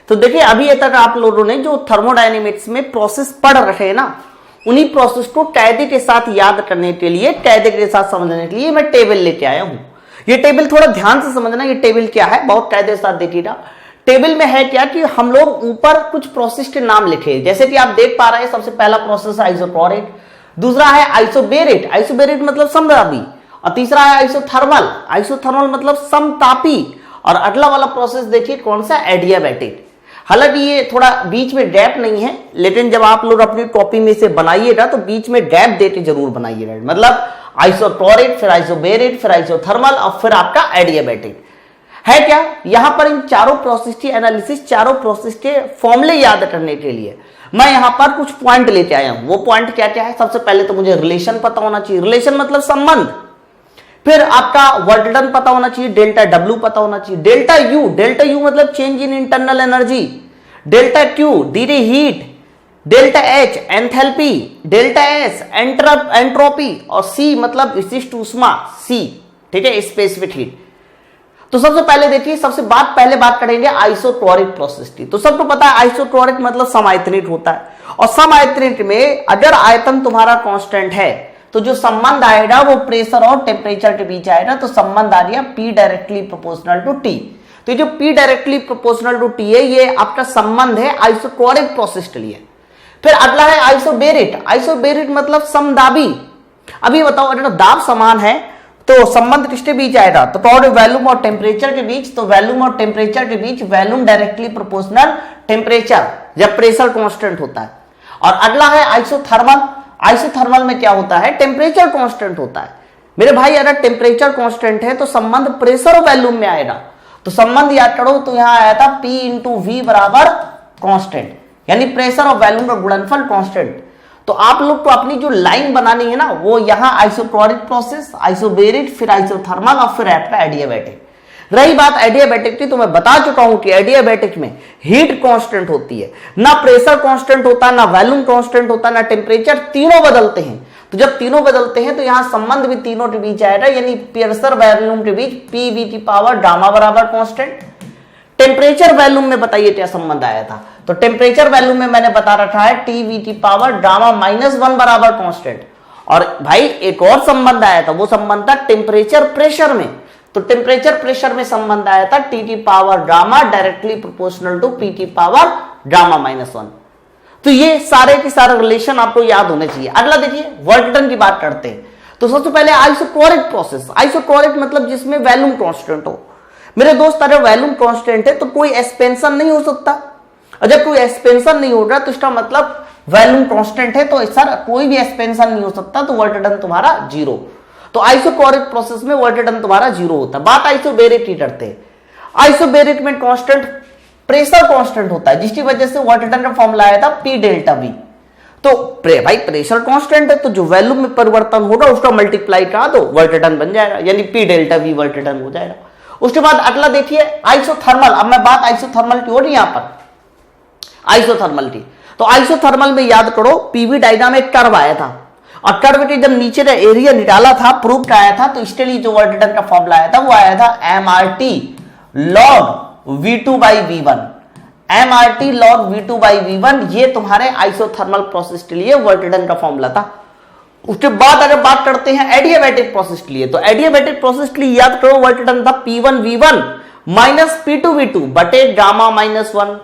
तो देखिए अभी तक आप लोगों ने जो थर्मोडायनेमिक्स में प्रोसेस पढ़ रहे हैं ना, उन्हीं प्रोसेस को कायदे के साथ याद करने के लिए, कायदे के साथ समझने के लिए मैं टेबल लेके आया हूं। ये टेबल थोड़ा ध्यान से समझना, ये टेबल क्या है, बहुत कायदे के साथ देखिएगा। टेबल में है क्या कि हम लोग ऊपर कुछ प्रोसेस के नाम लिखे, जैसे कि आप देख पा रहे हैं सबसे पहला प्रोसेस है आइसोक्लोरेट, दूसरा है आइसोबेरेट, आइसोबेरेट मतलब समतापी, और तीसरा है आइसोथर्मल, आइसोथर्मल मतलब समतापी, और अगला वाला प्रोसेस देखिए कौन सा, एडियाबैटिक। हालांकि ये थोड़ा बीच में गैप नहीं है, लेकिन जब आप लोग अपनी कॉपी में से बनाइएगा तो बीच में गैप देके जरूर बनाइएगा, मतलब आइसोक्लोरेट, फिर आइसोबेरेट, फिर आइसोथर्मल, और फिर आपका एडियाबैटिक है क्या। यहां पर इन चारों प्रोसेस की एनालिसिस, चारों प्रोसेस के फॉर्मूले याद करने के लिए मैं यहां पर कुछ पॉइंट लेके आया हूं। वो पॉइंट क्या क्या है, सबसे पहले तो मुझे रिलेशन पता होना चाहिए, रिलेशन मतलब संबंध, फिर आपका वर्क डन पता होना चाहिए, डेल्टा डब्ल्यू पता होना चाहिए, डेल्टा यू, डेल्टा यू मतलब change in internal energy, delta Q D heat, delta H enthalpy, delta S entropy, और सी मतलब विशिष्ट ऊष्मा, सी, ठीक है, स्पेसिफिक हीट। तो सबसे पहले देखिए, पहले बात करेंगे आइसोक्लोरिक प्रोसेस की। तो सबको पता है आइसोक्लोरिक मतलब समायतनिक होता है, और समायतनिक में अगर आयतन तुम्हारा कांस्टेंट है तो जो संबंध आएगा वो प्रेशर और टेम्परेचर के बीच आएगा, तो संबंध आ गया P directly proportional to T। तो जो P directly proportional to T है, ये आपका संबंध है आइसोक्लोरिक प्रोसेस के लिए। फिर अगला है आइसोबेरेट, आइसोबेरेट मतलब समदाबी। अभी बताओ अगर दाब समान है तो संबंध किसके बीच आएगा, तो वॉल्यूम और टेम्परेचर के बीच, तो वॉल्यूम और टेम्परेचर के बीच वॉल्यूम डायरेक्टली प्रोपोर्शनल टेम्परेचर, जब प्रेशर कांस्टेंट होता है। और अगला है आइसोथर्मल, आइसोथर्मल में क्या होता है, टेम्परेचर कांस्टेंट होता है। मेरे भाई अगर टेम्परेचर कांस्टेंट है तो संबंध प्रेशर और वॉल्यूम में आएगा, तो संबंध याद करो तो यहां आया था P इंटू V बराबर कांस्टेंट, यानी प्रेशर और वॉल्यूम का गुणनफल कांस्टेंट। तो आप लोग को अपनी जो लाइन बनानी है ना, वो यहां आइसोक्लोरिक प्रोसेस, आइसोबेरेट, फिर आइसोथर्मल, और फिर आपका एडियाबैटिक। रही बात एडियाबैटिक की, तो मैं बता चुका हूं कि एडियाबैटिक में हीट कांस्टेंट होती है, ना प्रेशर कांस्टेंट होता, ना वॉल्यूम कांस्टेंट होता, ना टेम्परेचर, तीनों बदलते हैं। तो जब तीनों बदलते हैं तो यहां संबंध भी तीनों के बीच आएगा, यानी प्रेशर वॉल्यूम के बीच PV की पावर गामा बराबर कांस्टेंट। टेम्परेचर वॉल्यूम में बताइए क्या संबंध आया था, तो टेम्परेचर वॉल्यूम में मैंने बता रखा है TV की पावर गामा -1 बराबर कांस्टेंट। और भाई एक और संबंध आया था, वो संबंध था टेम्परेचर प्रेशर में, तो टेम्परेचर प्रेशर में संबंध आया था T की power gamma directly proportional to P की पावर गामा -1। तो ये सारे के सारे रिलेशन आपको याद होने चाहिए। अगला देखिए वर्क डन की बात करते हैं। तो सबसे पहले आइसोक्लोरिक प्रोसेस, आइसोक्लोरिक मतलब जिसमें वॉल्यूम कांस्टेंट हो। मेरे दोस्त अगर वॉल्यूम कांस्टेंट है तो कोई एक्सपेंशन नहीं हो सकता, और जब कोई एक्सपेंशन नहीं होगा तो इसका मतलब वॉल्यूम कांस्टेंट है, तो सर कोई भी एक्सपेंशन नहीं हो सकता, तो वर्क डन तुम्हारा 0। तो आइसोक्लोरिक प्रोसेस में वर्क डन तुम्हारा 0 होता है। बात आइसोबेरेट की करते हैं। आइसोबेरेट में कांस्टेंट प्रेशर कांस्टेंट होता है, जिसकी वजह से वर्क डन का फॉर्मूला आया था P डेल्टा V। तो भाई प्रेशर कांस्टेंट है, तो जो वॉल्यूम में परिवर्तन होगा उसका मल्टीप्लाई करा दो, वर्क डन बन जाएगा, यानी P delta V work done हो जाएगा। उसके बाद अगला देखिए आइसोथर्मल। अब मैं बात आइसोथर्मल की हो रही यहां पर, आइसोथर्मल की। तो आइसोथर्मल में याद करो PV डायग्राम एक कर्व आया था, और कर्व के जब नीचे का एरिया निकाला था, प्रूफ आया था, तो इसके लिए जो वर्क डन का फॉर्मूला आया था वो आया था MRT log V2 by V1, MRT log V2 by V1। ये तुम्हारे आइसोथर्मल प्रोसेस के लिए वर्क डन का फॉर्मूला था। उसके बाद अगर बात करते हैं एडियाबैटिक प्रोसेस के लिए, तो एडियाबैटिक प्रोसेस के लिए याद करो वर्क डन था P1 V1 minus P2 V2 बटे गामा -1।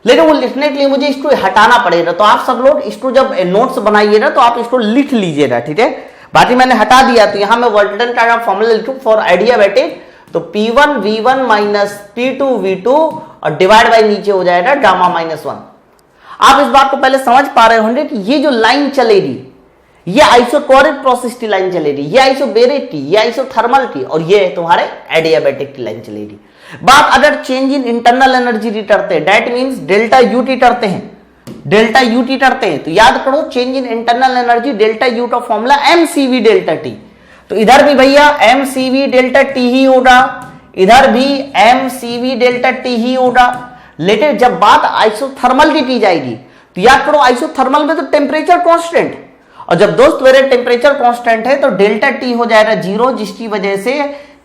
लेकिन वो लिखने के लिए मुझे इसको हटाना पड़ेगा, तो आप सब लोग इसको जब नोट्स बनाइएगा तो आप इसको लिख लीजिएगा, ठीक है। बाकी मैंने हटा दिया, तो यहां मैं वर्क डन का फॉर्मूला लिखूं फॉर एडियाबैटिक, तो P1 V1 minus P2 V2 और डिवाइड बाय नीचे हो जाएगा गामा -1। आप इस बात को पहले समझ पा रहे होंगे कि ये जो लाइन चलेगी ये आइसोक्लोरिक प्रोसेस की लाइन चलेगी, ये आइसोबेरेट की, ये आइसोथर्मल की, और ये तुम्हारे एडियाबैटिक की लाइन चलेगी। बात अगर चेंज इन इंटरनल एनर्जी की करते हैं, that means delta U T करते हैं, डेल्टा यू टी करते हैं, तो याद करो change in internal energy delta U का फॉर्मूला mCV डेल्टा टी। तो इधर भी भैया mCV डेल्टा टी ही होगा, इधर भी mCV डेल्टा टी ही होगा। लेकिन जब बात आइसोथर्मल की जाएगी तो याद करो आइसोथर्मल में तो टेम्परेचर कांस्टेंट, और जब दोस्त मेरे टेम्परेचर कांस्टेंट है तो डेल्टा टी हो जाएगा 0, जिसकी वजह से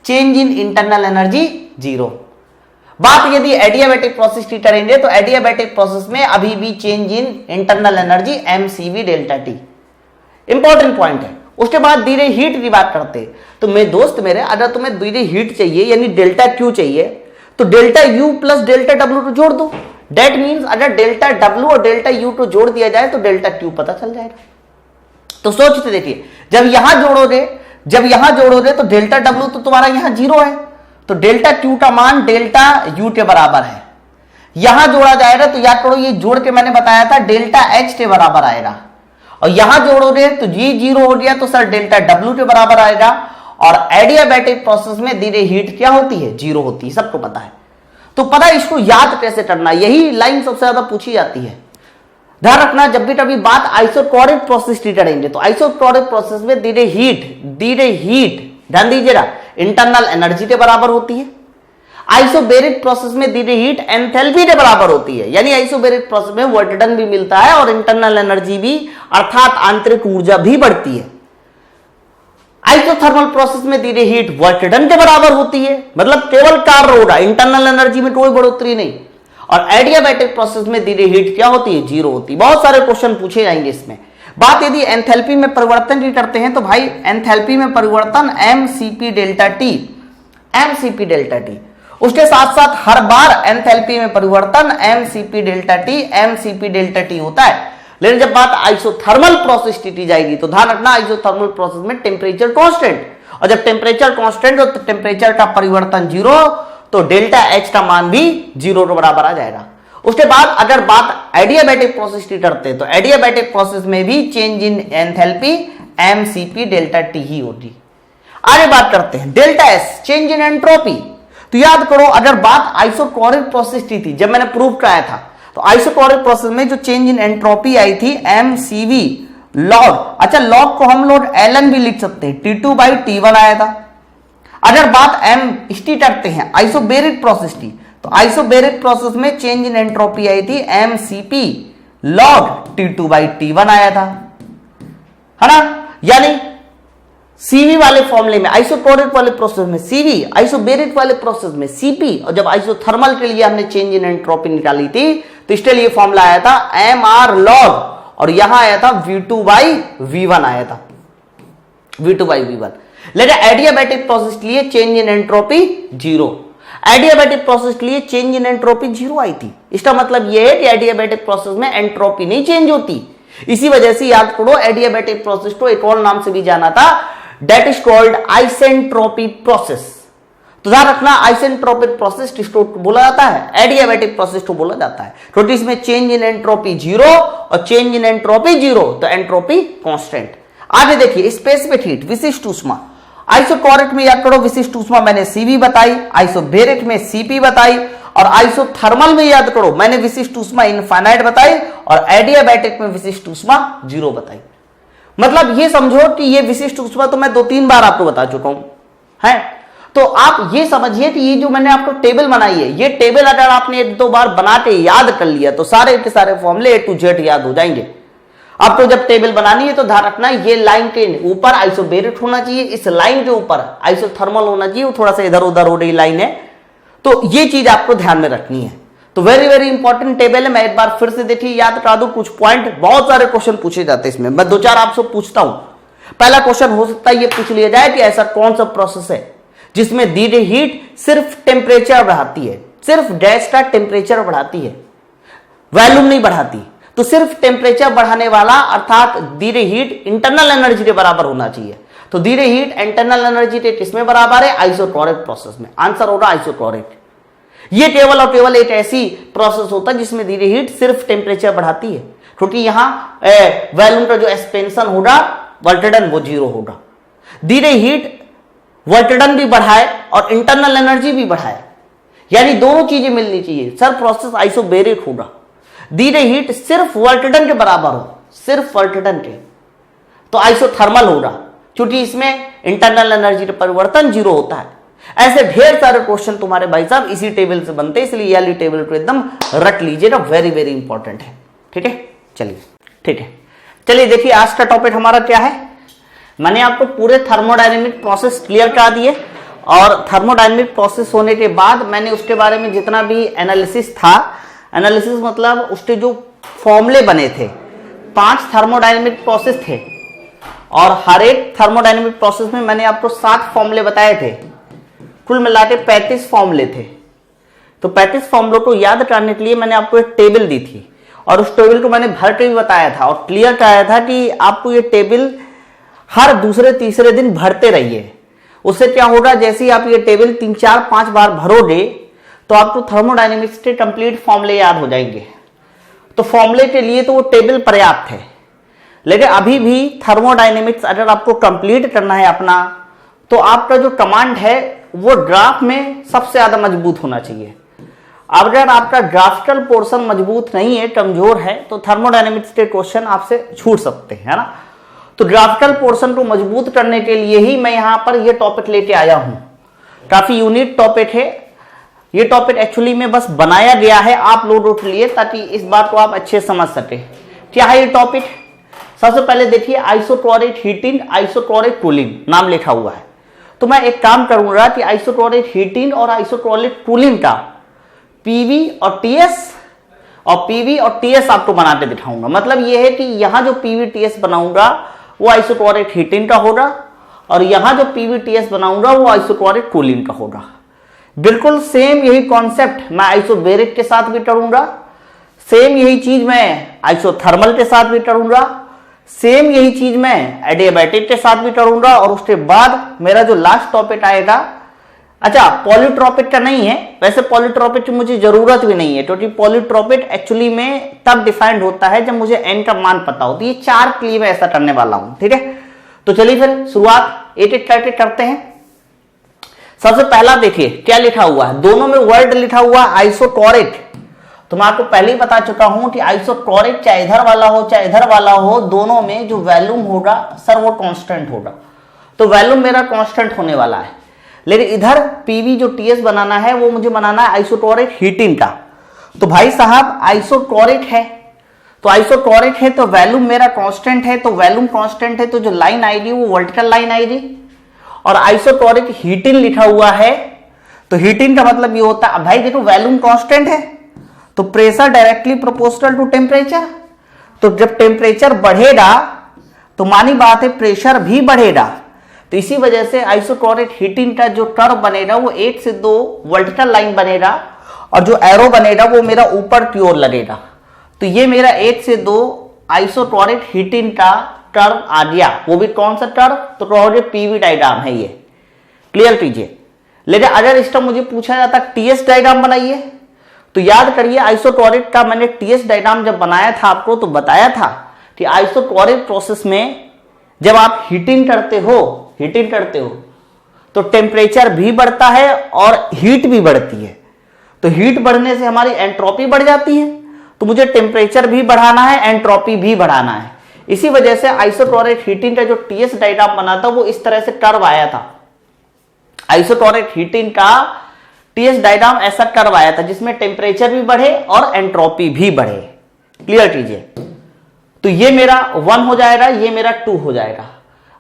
चेंज इन इंटरनल एनर्जी 0। बात यदि एडियाबैटिक प्रोसेस की करेंगे तो एडियाबैटिक प्रोसेस में अभी भी change in internal energy MCV delta T important point है। उसके बाद धीरे हीट की बात करते हैं तो मेरे दोस्त मेरे, अगर तुम्हें धीरे हीट चाहिए यानी डेल्टा क्यू चाहिए तो delta U plus delta W को जोड़ दो। दैट मीन्स अगर डेल्टा डब्ल्यू और डेल्टा यू को जोड़ दिया जाए तो डेल्टा क्यू पता चल जाएगा। तो सोचते देखिए, जब यहां जोड़ोगे तो डेल्टा डब्ल्यू तो तुम्हारा यहां 0 है, तो डेल्टा क्यू का मान डेल्टा यू के बराबर है। यहां जोड़ा जाएगा तो याद करो, ये जोड़ के मैंने बताया था डेल्टा एच के बराबर आएगा, और यहां जोड़ोगे तो ये 0 हो गया तो सर डेल्टा डब्ल्यू के बराबर आएगा। और एडियाबैटिक प्रोसेस में धीरे हीट क्या होती है? 0 होती है, सबको पता है। तो पता है इसको याद कैसे करना, यही लाइन सबसे ज्यादा पूछी जाती है। ध्यान रखना, जब भी कभी बात आइसोटोरिक प्रोसेस की करेंगे तो आइसोटोरिक प्रोसेस में धीरे हीट ध्यान दीजिएगा इंटरनल एनर्जी के बराबर होती है। आइसोबैरिक प्रोसेस में धीरे हीट एंथैल्पी के बराबर होती है, यानी आइसोबैरिक प्रोसेस में वर्क डन भी मिलता है और इंटरनल एनर्जी भी, अर्थात आंतरिक ऊर्जा भी बढ़ती है। आइसोथर्मल प्रोसेस में धीरे हीट वर्क डन के बराबर होती है, मतलब केवल कार्य हो रहा है, इंटरनल एनर्जी में कोई बढ़ोतरी नहीं। और एडियाबैटिक प्रोसेस में धीरे हीट क्या होती है? 0 होती है। बहुत सारे क्वेश्चन पूछे जाएंगे इसमें। बात यदि एंथैल्पी में परिवर्तन की करते हैं तो भाई एंथैल्पी में परिवर्तन एमसीपी डेल्टा टी, उसके साथ साथ हर बार एंथैल्पी में परिवर्तन एमसीपी डेल्टा टी होता है। लेकिन जब बात आइसोथर्मल प्रोसेस की जाएगी तो ध्यान रखना, आइसोथर्मल प्रोसेस में टेम्परेचर कांस्टेंट, और जब टेम्परेचर कांस्टेंट हो तो टेम्परेचर का परिवर्तन 0, तो डेल्टा एच का मान भी 0 के बराबर आ जाएगा। उसके बाद अगर बात एडियाबैटिक प्रोसेस की करते हैं तो एडियाबैटिक प्रोसेस में भी change in enthalpy MCP delta T ही होगी। आगे बात करते हैं delta S, change in entropy. तो याद करो, अगर बात आइसोटोरिक प्रोसेस की थी, जब मैंने प्रूव कराया था, तो आइसोटोरिक प्रोसेस में जो चेंज इन एंट्रोपी आई थी एमसीवी लॉग, अच्छा लॉग को हम लोग एलन भी लिख सकते हैं, T2/T1 आया था। अगर बात एम इसकी करते हैं आइसोबैरिक प्रोसेस की, तो आइसोबैरिक प्रोसेस में चेंज इन एंट्रोपी आई थी एमसीपी लॉग T2/T1 आया था, है ना। यानी सीवी वाले फॉर्मूले में आइसोटोरिक वाले प्रोसेस में सीवी, आइसोबैरिक वाले प्रोसेस में सीपी, और जब आइसोथर्मल के लिए हमने चेंज इन एंट्रोपी निकाली थी तो इसके लिए फॉर्मूला आया था mr log, और यहां आया था V2/V1 आया था, V2/V1। लेकिन एडियाबैटिक प्रोसेस के लिए change in entropy 0, adiabatic process के लिए चेंज इन एंट्रोपी 0 आई थी। इसका मतलब यह है कि एडियाबैटिक प्रोसेस में एंट्रोपी नहीं चेंज होती। इसी वजह से याद करो, एडियाबैटिक प्रोसेस को एक और नाम से भी जाना था, that is called isentropic process. तो ध्यान रखना, आइसेंट्रोपिक प्रोसेस किसको बोला जाता है? एडियाबैटिक प्रोसेस को बोला जाता है, क्योंकि इसमें चेंज इन एंट्रोपी 0 और चेंज इन एंट्रोपी 0, तो एंट्रोपी कांस्टेंट। आगे देखिए स्पेसिफिक हीट, विशिष्ट ऊष्मा। आइसोटोरिक में याद करो विशिष्ट ऊष्मा मैंने सीवी बताई, आइसोबैरिक में सीपी बताई, और आइसोथर्मल में याद करो मैंने विशिष्ट ऊष्मा इनफाइनाइट बताई, और एडियाबैटिक में विशिष्ट ऊष्मा 0 बताई। मतलब ये समझो कि ये विशिष्ट ऊष्मा तो मैं 2-3 बार आपको बता चुका हूं, है। तो आप ये समझिए कि ये जो मैंने आपको टेबल बनाई है, ये टेबल अगर आपने 1-2 बार बना के याद कर लिया तो सारे के सारे फॉर्मूले A to Z याद हो जाएंगे। आपको जब टेबल बनानी है तो ध्यान रखना, ये लाइन के ऊपर आइसोबैरिक होना चाहिए, इस लाइन के ऊपर आइसोथर्मल होना चाहिए, वो थोड़ा सा इधर उधर हो रही लाइन है, तो ये चीज आपको ध्यान में रखनी है। तो वेरी वेरी इंपॉर्टेंट टेबल है। मैं एक बार फिर से देखिए याद करा दूं कुछ पॉइंट, बहुत सारे क्वेश्चन पूछे जाते हैं इसमें, मैं 2-4 आपसे पूछता हूं। पहला क्वेश्चन हो सकता है ये पूछ लिया जाए कि ऐसा कौन सा प्रोसेस है जिसमें धीरे हीट सिर्फ टेम्परेचर बढ़ाती है, सिर्फ गैस का टेम्परेचर बढ़ाती है, वॉल्यूम नहीं बढ़ाती। तो सिर्फ टेम्परेचर बढ़ाने वाला अर्थात धीरे हीट इंटरनल एनर्जी के बराबर होना चाहिए। तो धीरे हीट इंटरनल एनर्जी के किसमें बराबर है? आइसोटोरिक प्रोसेस में। आंसर होगा आइसोटोरिक। ये केवल और केवल एक ऐसी प्रोसेस होता है जिसमें धीरे हीट सिर्फ टेम्परेचर बढ़ाती है, क्योंकि यहां वॉल्यूम का जो एक्सपेंशन होगा वर्क डन वो 0 होगा। धीरे हीट वर्क डन भी बढ़ाए और इंटरनल एनर्जी भी बढ़ाए, यानी दोनों चीजें मिलनी चाहिए। सर प्रोसेस आइसोबैरिक होगा, धीरे हीट सिर्फ वर्क डन के बराबर हो, सिर्फ वर्क डन के, तो आइसोथर्मल होगा, क्योंकि इसमें इंटरनल एनर्जी का परिवर्तन 0 होता है। ऐसे ढेर सारे क्वेश्चन तुम्हारे भाई साहब इसी टेबल से बनते हैं, इसलिए वाली टेबल को एकदम रख लीजिएगा, वेरी वेरी इंपॉर्टेंट है। ठीक है, चलिए ठीक है, चलिए देखिए आज का टॉपिक हमारा क्या है। मैंने आपको पूरे थर्मोडायनेमिक प्रोसेस क्लियर करा दिए और थर्मोडायनेमिक प्रोसेस होने के बाद मैंने उसके बारे में जितना भी एनालिसिस था, एनालिसिस मतलब उसके जो फॉर्मूले बने थे, 5 थर्मोडायनेमिक प्रोसेस थे और हर एक थर्मोडायनेमिक प्रोसेस में मैंने आपको 7 फॉर्मूले बताए थे। कुल मिला के 35 फॉर्मूले थे। तो 35 फॉर्मूलों को याद करने के लिए मैंने आपको एक टेबल दी थी और उस टेबल को मैंने भर के भी बताया था और क्लियर कराया था कि आपको ये टेबल हर दूसरे तीसरे दिन भरते रहिए। उससे क्या होगा, जैसे ही आप ये टेबल 3, 4, 5 बार भरोगे तो आपको थर्मोडायनेमिक्स के कंप्लीट फॉर्मूले याद हो जाएंगे। तो फॉर्मूले के लिए तो वो टेबल पर्याप्त है, लेकिन अभी भी थर्मोडायनेमिक्स अगर आपको कंप्लीट करना है अपना, तो आपका जो कमांड है वो ग्राफ में सबसे ज्यादा मजबूत होना चाहिए। अगर आपका ग्राफिकल पोर्शन मजबूत नहीं है, कमजोर है, तो थर्मोडायनेमिक्स के क्वेश्चन आपसे छूट सकते हैं, है ना। तो ग्राफिकल पोर्शन को मजबूत करने के लिए ही मैं यहां पर ये टॉपिक लेके आया हूं। काफी यूनिक टॉपिक है ये। टॉपिक एक्चुअली में बस बनाया गया है आप लोगों के लिए ताकि इस बात को आप अच्छे समझ सके। क्या है ये टॉपिक? सबसे पहले देखिए, आइसोक्लोरेट हीटिंग, आइसोक्लोरेट कूलिंग नाम लिखा हुआ है। तो मैं एक काम करूंगा कि आइसोक्लोरेट हीटिंग और आइसोक्लोरेट कूलिंग का पीवी और टीएस और पीवी और टीएस आपको बना के दिखाऊंगा। मतलब यह है कि यहां जो पीवी टीएस बनाऊंगा वो आइसोक्लोरेट हीटिंग का होगा और यहां जो पीवी टीएस बनाऊंगा वो आइसोक्लोरेट कूलिंग का होगा। बिल्कुल सेम यही कॉन्सेप्ट मैं आइसोबेरिक के साथ भी करूंगा, सेम यही चीज मैं आइसोथर्मल के साथ भी करूंगा, सेम यही चीज मैं एडियाबैटिक के साथ भी करूंगा। और उसके बाद मेरा जो लास्ट टॉपिक आएगा, अच्छा पॉलीट्रोपिक का नहीं है, वैसे पॉलीट्रोपिक की मुझे जरूरत भी नहीं है क्योंकि पॉलीट्रोपिक एक्चुअली में तब डिफाइंड होता है जब मुझे एन का मान पता हो। तो ये 4 के लिए मैं ऐसा करने वाला हूं, ठीक है। तो चलिए फिर शुरुआत एक एक करके करते हैं। सबसे पहला देखिए क्या लिखा हुआ है, दोनों में वर्ड लिखा हुआ आइसोक्लोरेट। तो मैं आपको पहले ही बता चुका हूं कि आइसोक्लोरेट चाहे इधर वाला हो चाहे इधर वाला हो, दोनों में जो वैल्यूम होगा सर वो कांस्टेंट होगा। तो वैल्यूम मेरा कांस्टेंट होने वाला है। लेकिन इधर पीवी जो टीएस बनाना है वो मुझे बनाना है आइसोक्लोरेट हीटिंग का। तो भाई साहब आइसोक्लोरेट है, तो आइसोक्लोरेट है तो वैल्यूम मेरा कांस्टेंट है। तो वैल्यूम कांस्टेंट है तो जो लाइन आएगी वो वर्टिकल लाइन आएगी। और आइसोक्लोरेट हीटिंग लिखा हुआ है तो हीटिंग का मतलब ये होता है, भाई देखो वैल्यूम कांस्टेंट है तो pressure directly proportional to temperature. तो जब टेम्परेचर बढ़ेगा तो मानी बात है प्रेशर भी बढ़ेगा। तो इसी वजह से आइसोक्लोरेट हीटिंग का जो कर्व बनेगा वो 1 से 2 वर्टिकल लाइन बनेगा और जो एरो बनेगा वो मेरा ऊपर की ओर लगेगा। तो ये मेरा 1 से 2 आइसोक्लोरेट हीटिंग का कर्व आ गया। वो भी कौन सा कर्व? तो कहोगे पीवी डायग्राम है ये, क्लियर कीजिए। लेकिन अगर इसका मुझे पूछा जाता टीएस डायग्राम बनाइए, तो याद करिए आइसोक्लोरेट का मैंने टीएस डायग्राम जब बनाया था आपको तो बताया था कि आइसोक्लोरेट प्रोसेस में जब आप हीटिंग करते हो तो टेम्परेचर भी बढ़ता है और हीट भी बढ़ती है। तो हीट बढ़ने से हमारी एंट्रोपी बढ़ जाती है, तो मुझे टेम्परेचर भी बढ़ाना है, एंट्रोपी भी बढ़ाना है। इसी वजह से आइसोक्लोरेट हीटिंग का जो टीएस डायग्राम बना था वो इस तरह से कर्व आया था। आइसोक्लोरेट हीटिंग का टीएस डायग्राम ऐसा कर्व आया था जिसमें टेम्परेचर भी बढ़े और एंट्रोपी भी बढ़े। क्लियर कीजिए। तो ये मेरा 1 हो जाएगा, ये मेरा 2 हो जाएगा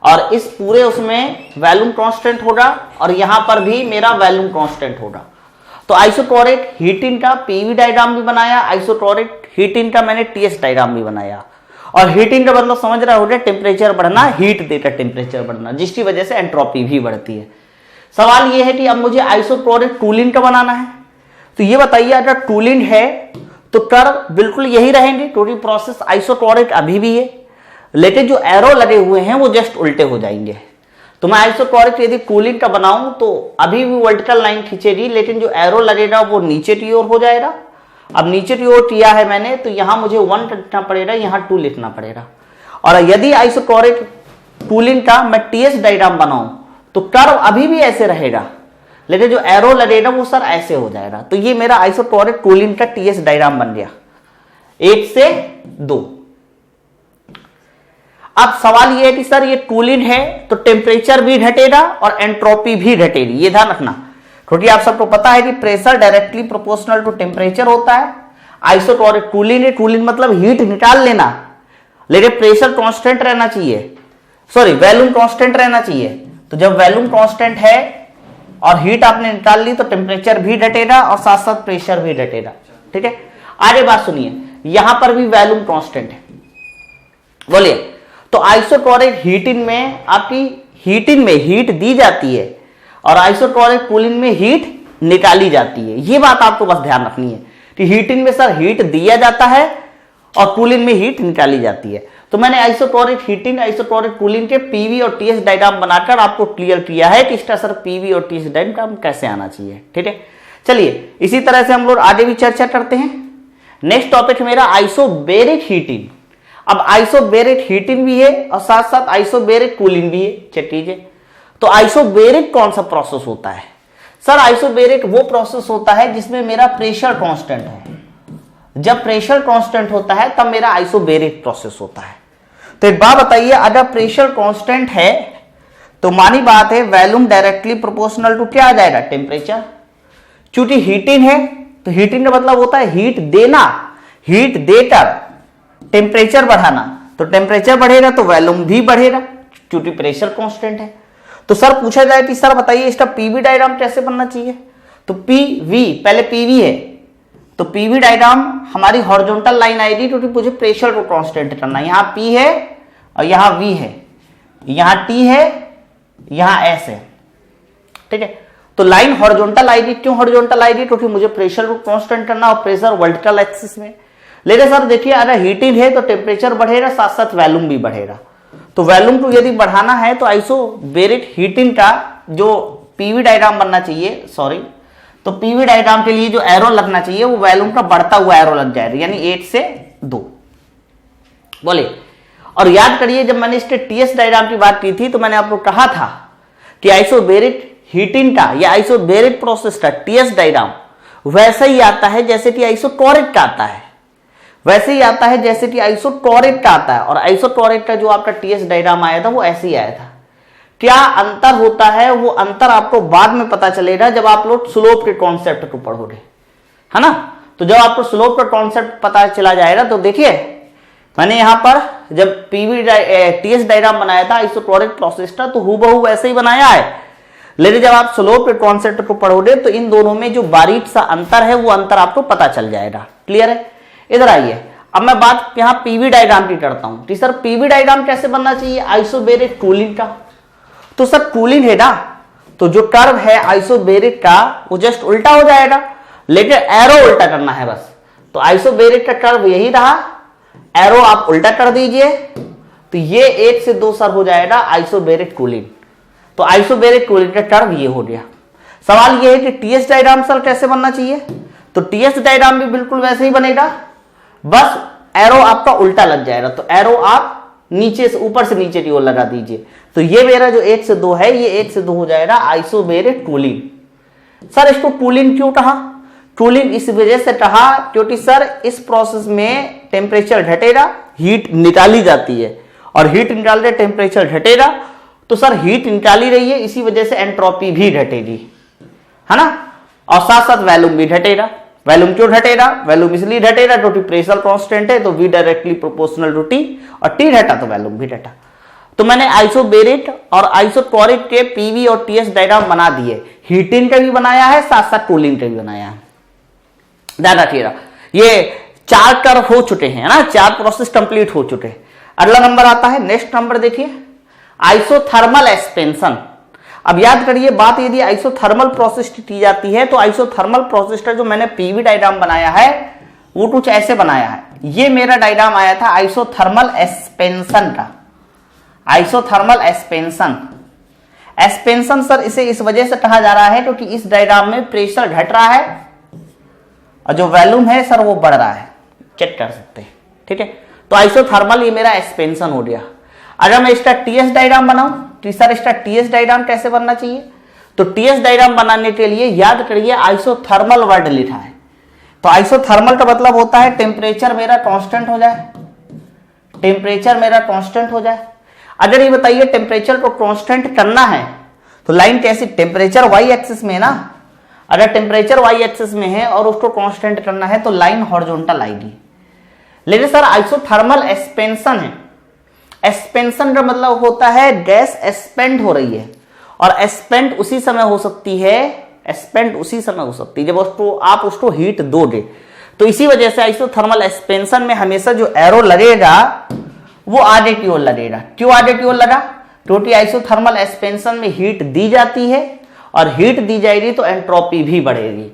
और इस पूरे उसमें वैल्यूम कांस्टेंट होगा और यहां पर भी मेरा वैल्यूम कांस्टेंट होगा। तो आइसोक्लोरेट हीटिंग का पीवी डायग्राम भी बनाया, आइसोक्लोरेट हीटिंग का मैंने टीएस डायग्राम भी बनाया। और हीटिंग का मतलब समझ रहा होगा टेम्परेचर बढ़ना, हीट देकर टेम्परेचर बढ़ना, जिसकी वजह से एंट्रोपी भी बढ़ती है। सवाल यह है कि अब मुझे आइसोक्लोरेट कूलिंग का बनाना है। तो ये बताइए अगर कूलिंग है तो कर्व बिल्कुल यही रहेंगे क्योंकि प्रोसेस आइसोक्लोरेट अभी भी है, लेकिन जो एरो लगे हुए हैं वो जस्ट उल्टे हो जाएंगे। तो मैं आइसोक्लोरेट यदि कूलिंग का बनाऊं तो अभी भी वर्टिकल लाइन खींचेगी, लेकिन जो एरो लगेगा वो नीचे की ओर हो जाएगा। अब नीचे की ओर किया है मैंने तो यहां मुझे 1 लिखना पड़ेगा, यहां 2 लिखना पड़ेगा। और यदि आइसोक्लोरेट कूलिंग का मैं टीएस डायग्राम बनाऊं तो कर्व अभी भी ऐसे रहेगा, लेकिन जो एरो लगेगा वो सर ऐसे हो जाएगा। तो ये मेरा आइसोक्लोरेट कूलिंग का टीएस डायग्राम बन गया 1 से 2। अब सवाल ये है कि सर ये कूलिंग है तो टेम्परेचर भी घटेगा और एंट्रोपी भी घटेगी, ये ध्यान रखना क्योंकि आप सबको पता है कि pressure directly proportional to temperature होता है। आइसोक्लोरेट कूलिंग है, कूलिंग मतलब हीट निकाल लेना, लेकिन प्रेशर कांस्टेंट रहना चाहिए, सॉरी वैल्यूम कांस्टेंट रहना चाहिए। तो जब वैल्यूम कांस्टेंट है और हीट आपने निकाल ली तो टेम्परेचर भी घटेगा और साथ साथ प्रेशर भी घटेगा। ठीक है, आगे बात सुनिए, यहां पर भी वॉल्यूम कांस्टेंट है। बोलिए, तो आइसोटोरिक हीटिंग में आपकी हीटिंग में हीट दी जाती है और आइसोटोरिक कूलिंग में हीट निकाली जाती है। ये बात आपको बस ध्यान रखनी है कि हीटिंग में सर हीट दिया जाता है और कूलिंग में हीट निकाली जाती है। तो मैंने आइसोटोरिक हीटिंग आइसोटोरिक कूलिंग के पीवी और टीएस डायग्राम बनाकर आपको क्लियर किया है कि इसका सर पीवी और टीएस डायग्राम कैसे आना चाहिए। ठीक है, चलिए इसी तरह से हम लोग आगे भी चर्चा करते हैं। नेक्स्ट टॉपिक मेरा आइसोबेरिक हीटिंग। अब आइसोबेरिक हीटिंग भी है और साथ साथ आइसोबेरिक कूलिंग भी है। चलिए, तो आइसोबेरिक कौन सा प्रोसेस होता है? सर आइसोबेरिक वो प्रोसेस होता है जिसमें मेरा प्रेशर कांस्टेंट है। जब प्रेशर कांस्टेंट होता है तब मेरा आइसोबेरिक प्रोसेस होता है। तो एक बात बताइए, अगर प्रेशर कांस्टेंट है तो मानी बात है वॉल्यूम डायरेक्टली प्रोपोर्शनल टू क्या आ जाएगा? टेम्परेचर। चूंकि हीटिंग है तो हीटिंग का मतलब होता है हीट देना, हीट देकर टेम्परेचर बढ़ाना। तो टेम्परेचर बढ़ेगा तो वॉल्यूम भी बढ़ेगा क्योंकि प्रेशर कांस्टेंट है। तो सर पूछा जाए कि सर बताइए इसका पीवी डायग्राम कैसे बनना चाहिए? तो पीवी, पहले पीवी है तो पीवी डायग्राम हमारी हॉरिजॉन्टल लाइन आएगी क्योंकि मुझे प्रेशर को कांस्टेंट करना है। यहां पी है और यहां वी है, यहां टी है, यहां एस है। ठीक है, तो लाइन हॉरिजॉन्टल आएगी। क्यों हॉरिजॉन्टल आएगी? क्योंकि मुझे प्रेशर को कांस्टेंट करना और प्रेशर वर्टिकल एक्सिस में। लेकिन सर देखिए अगर हीटिंग है तो टेम्परेचर बढ़ेगा, साथ साथ वॉल्यूम भी बढ़ेगा। तो वॉल्यूम को यदि बढ़ाना है तो आइसोबेरिक हीटिंग का जो पीवी डायग्राम बनना चाहिए, सॉरी, तो पीवी डायग्राम के लिए जो एरो लगना चाहिए वो वॉल्यूम का बढ़ता हुआ एरो लग जाएगा, यानी 8 से 2। बोले, और याद करिए जब मैंने इसके टीएस डायग्राम की बात की थी तो मैंने आपको कहा था कि आइसोबेरिक हीटिंग का या आइसोबेरिक प्रोसेस का टीएस डायग्राम वैसा ही आता है जैसे कि आइसोटोरिक का आता है, वैसे ही आता है जैसे कि आइसोटोरिक का आता है। और आइसोटोरिक का जो आपका टीएस डायग्राम आया था वो ऐसे ही आया था। क्या अंतर होता है वो अंतर आपको बाद में पता चलेगा जब आप लोग स्लोप के कॉन्सेप्ट को पढ़ोगे, है ना। तो जब आपको स्लोप का कॉन्सेप्ट पता चला जाएगा तो देखिए मैंने यहां पर जब पीवी टीएस डायग्राम बनाया था आइसोटोरिक प्रोसेस का तो हूबहू वैसे ही बनाया है। लेकिन जब आप स्लोप के कॉन्सेप्ट को पढ़ोगे तो इन दोनों में जो बारीक सा अंतर है वो अंतर आपको पता चल जाएगा। क्लियर है? इधर आइए, अब मैं बात यहां पीवी डायग्राम की करता हूं कि सर पीवी डायग्राम कैसे बनना चाहिए आइसोबेरिक कूलिंग का। तो सर कूलिंग है ना, तो जो कर्व है आइसोबेरिक का वो जस्ट उल्टा हो जाएगा, लेकिन एरो उल्टा करना है बस। तो आइसोबेरिक का कर्व यही रहा, एरो आप उल्टा कर दीजिए तो ये 1 से 2 सर हो जाएगा आइसोबेरिक कूलिंग। तो आइसोबेरिक कूलिंग का कर्व ये हो गया। सवाल ये है कि टीएस डायग्राम सर कैसे बनना चाहिए? तो टीएस डायग्राम भी बिल्कुल वैसे ही बनेगा, बस एरो आपका उल्टा लग जाएगा। तो एरो आप नीचे से ऊपर से नीचे की ओर लगा दीजिए। तो ये मेरा जो 1 से 2 है ये 1 से 2 हो जाएगा आइसोबेरिक कूलिंग। सर इसको कूलिंग क्यों कहा? कूलिंग इस वजह से कहा क्योंकि सर इस प्रोसेस में टेम्परेचर घटेगा, हीट निकाली जाती है और हीट निकालते टेम्परेचर घटेगा। तो सर हीट निकाली रही है इसी वजह से एंट्रोपी भी घटेगी, है ना, और साथ साथ वॉल्यूम भी घटेगा। वॉल्यूम क्यों घटेगा? वॉल्यूम इसलिए घटेगा क्योंकि प्रेशर कांस्टेंट है तो V directly proportional to T, और T घटा तो वॉल्यूम भी घटा। तो मैंने आइसोबेरिक और आइसोटोरिक के पीवी और टीएस डायग्राम बना दिए, हीटिंग का भी बनाया है, साथ साथ कूलिंग का भी बनाया है। ध्यान रखिएगा, ये 4 कर्व हो चुके हैं, है ना, 4 प्रोसेस कंप्लीट हो चुके हैं। अगला नंबर आता है, नेक्स्ट नंबर देखिए आइसोथर्मल एक्सपेंशन। अब याद करिए बात, यदि आइसोथर्मल प्रोसेस की जाती है तो आइसोथर्मल प्रोसेस का जो मैंने पीवी डायग्राम बनाया है वो कुछ ऐसे बनाया है। ये मेरा डायग्राम आया था आइसोथर्मल एक्सपेंशन का। आइसोथर्मल एक्सपेंशन, एक्सपेंशन सर इसे इस वजह से कहा जा रहा है क्योंकि इस डायग्राम में प्रेशर घट रहा है और जो वॉल्यूम है सर वो बढ़ रहा है, चेक कर सकते हैं। ठीक है, तो आइसोथर्मल ये मेरा एक्सपेंशन हो गया। अगर मैं इसका टीएस डायग्राम बनाऊं तो सर इसका टीएस डायग्राम कैसे बनना चाहिए? तो टीएस डायग्राम बनाने के लिए याद करिए आइसोथर्मल वर्ड लिखा है। तो आइसोथर्मल का मतलब होता है टेम्परेचर मेरा कांस्टेंट हो जाए, टेम्परेचर मेरा कांस्टेंट हो जाए। अगर ये बताइए टेम्परेचर को कांस्टेंट करना है तो लाइन कैसी? टेम्परेचर वाई एक्सिस में है ना। अगर टेम्परेचर वाई एक्सिस में है और उसको कांस्टेंट करना है तो लाइन हॉरिजॉन्टल आएगी। लेकिन सर आइसोथर्मल एक्सपेंशन है, एक्सपेंशन का मतलब होता है गैस एक्सपेंड हो रही है और स्पेंट उसी समय हो सकती है, स्पेंट उसी समय हो सकती है जब उसको आप उसको हीट दोगे। तो इसी वजह से आइसोथर्मल एक्सपेंशन में हमेशा जो एरो लगेगा वो आगे की ओर लगेगा। क्यों आगे की ओर लगा? क्योंकि आइसोथर्मल एक्सपेंशन में हीट दी जाती है और हीट दी जाएगी तो एंट्रोपी भी बढ़ेगी।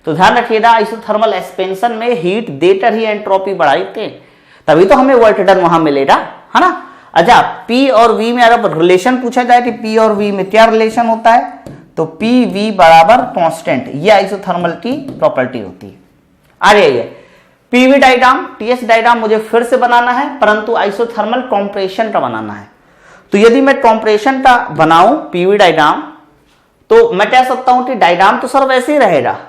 तो ध्यान रखिएगा, आइसोथर्मल एक्सपेंशन में हीट देकर ही एंट्रोपी बढ़ाते, तभी तो हमें वर्क डन वहां मिलेगा, है ना। अच्छा, P और V में अगर रिलेशन पूछा जाए कि P और V में क्या रिलेशन होता है, तो PV बराबर कांस्टेंट, ये आइसोथर्मल की प्रॉपर्टी होती है। आ रही है PV डायग्राम, TS डायग्राम मुझे फिर से बनाना है, परंतु आइसोथर्मल कॉम्प्रेशन का बनाना है। तो यदि मैं कॉम्प्रेशन का बनाऊं PV डायग्राम, तो मैं कह सकता हूं कि डायग्राम तो सर वैसे ही रहेगा,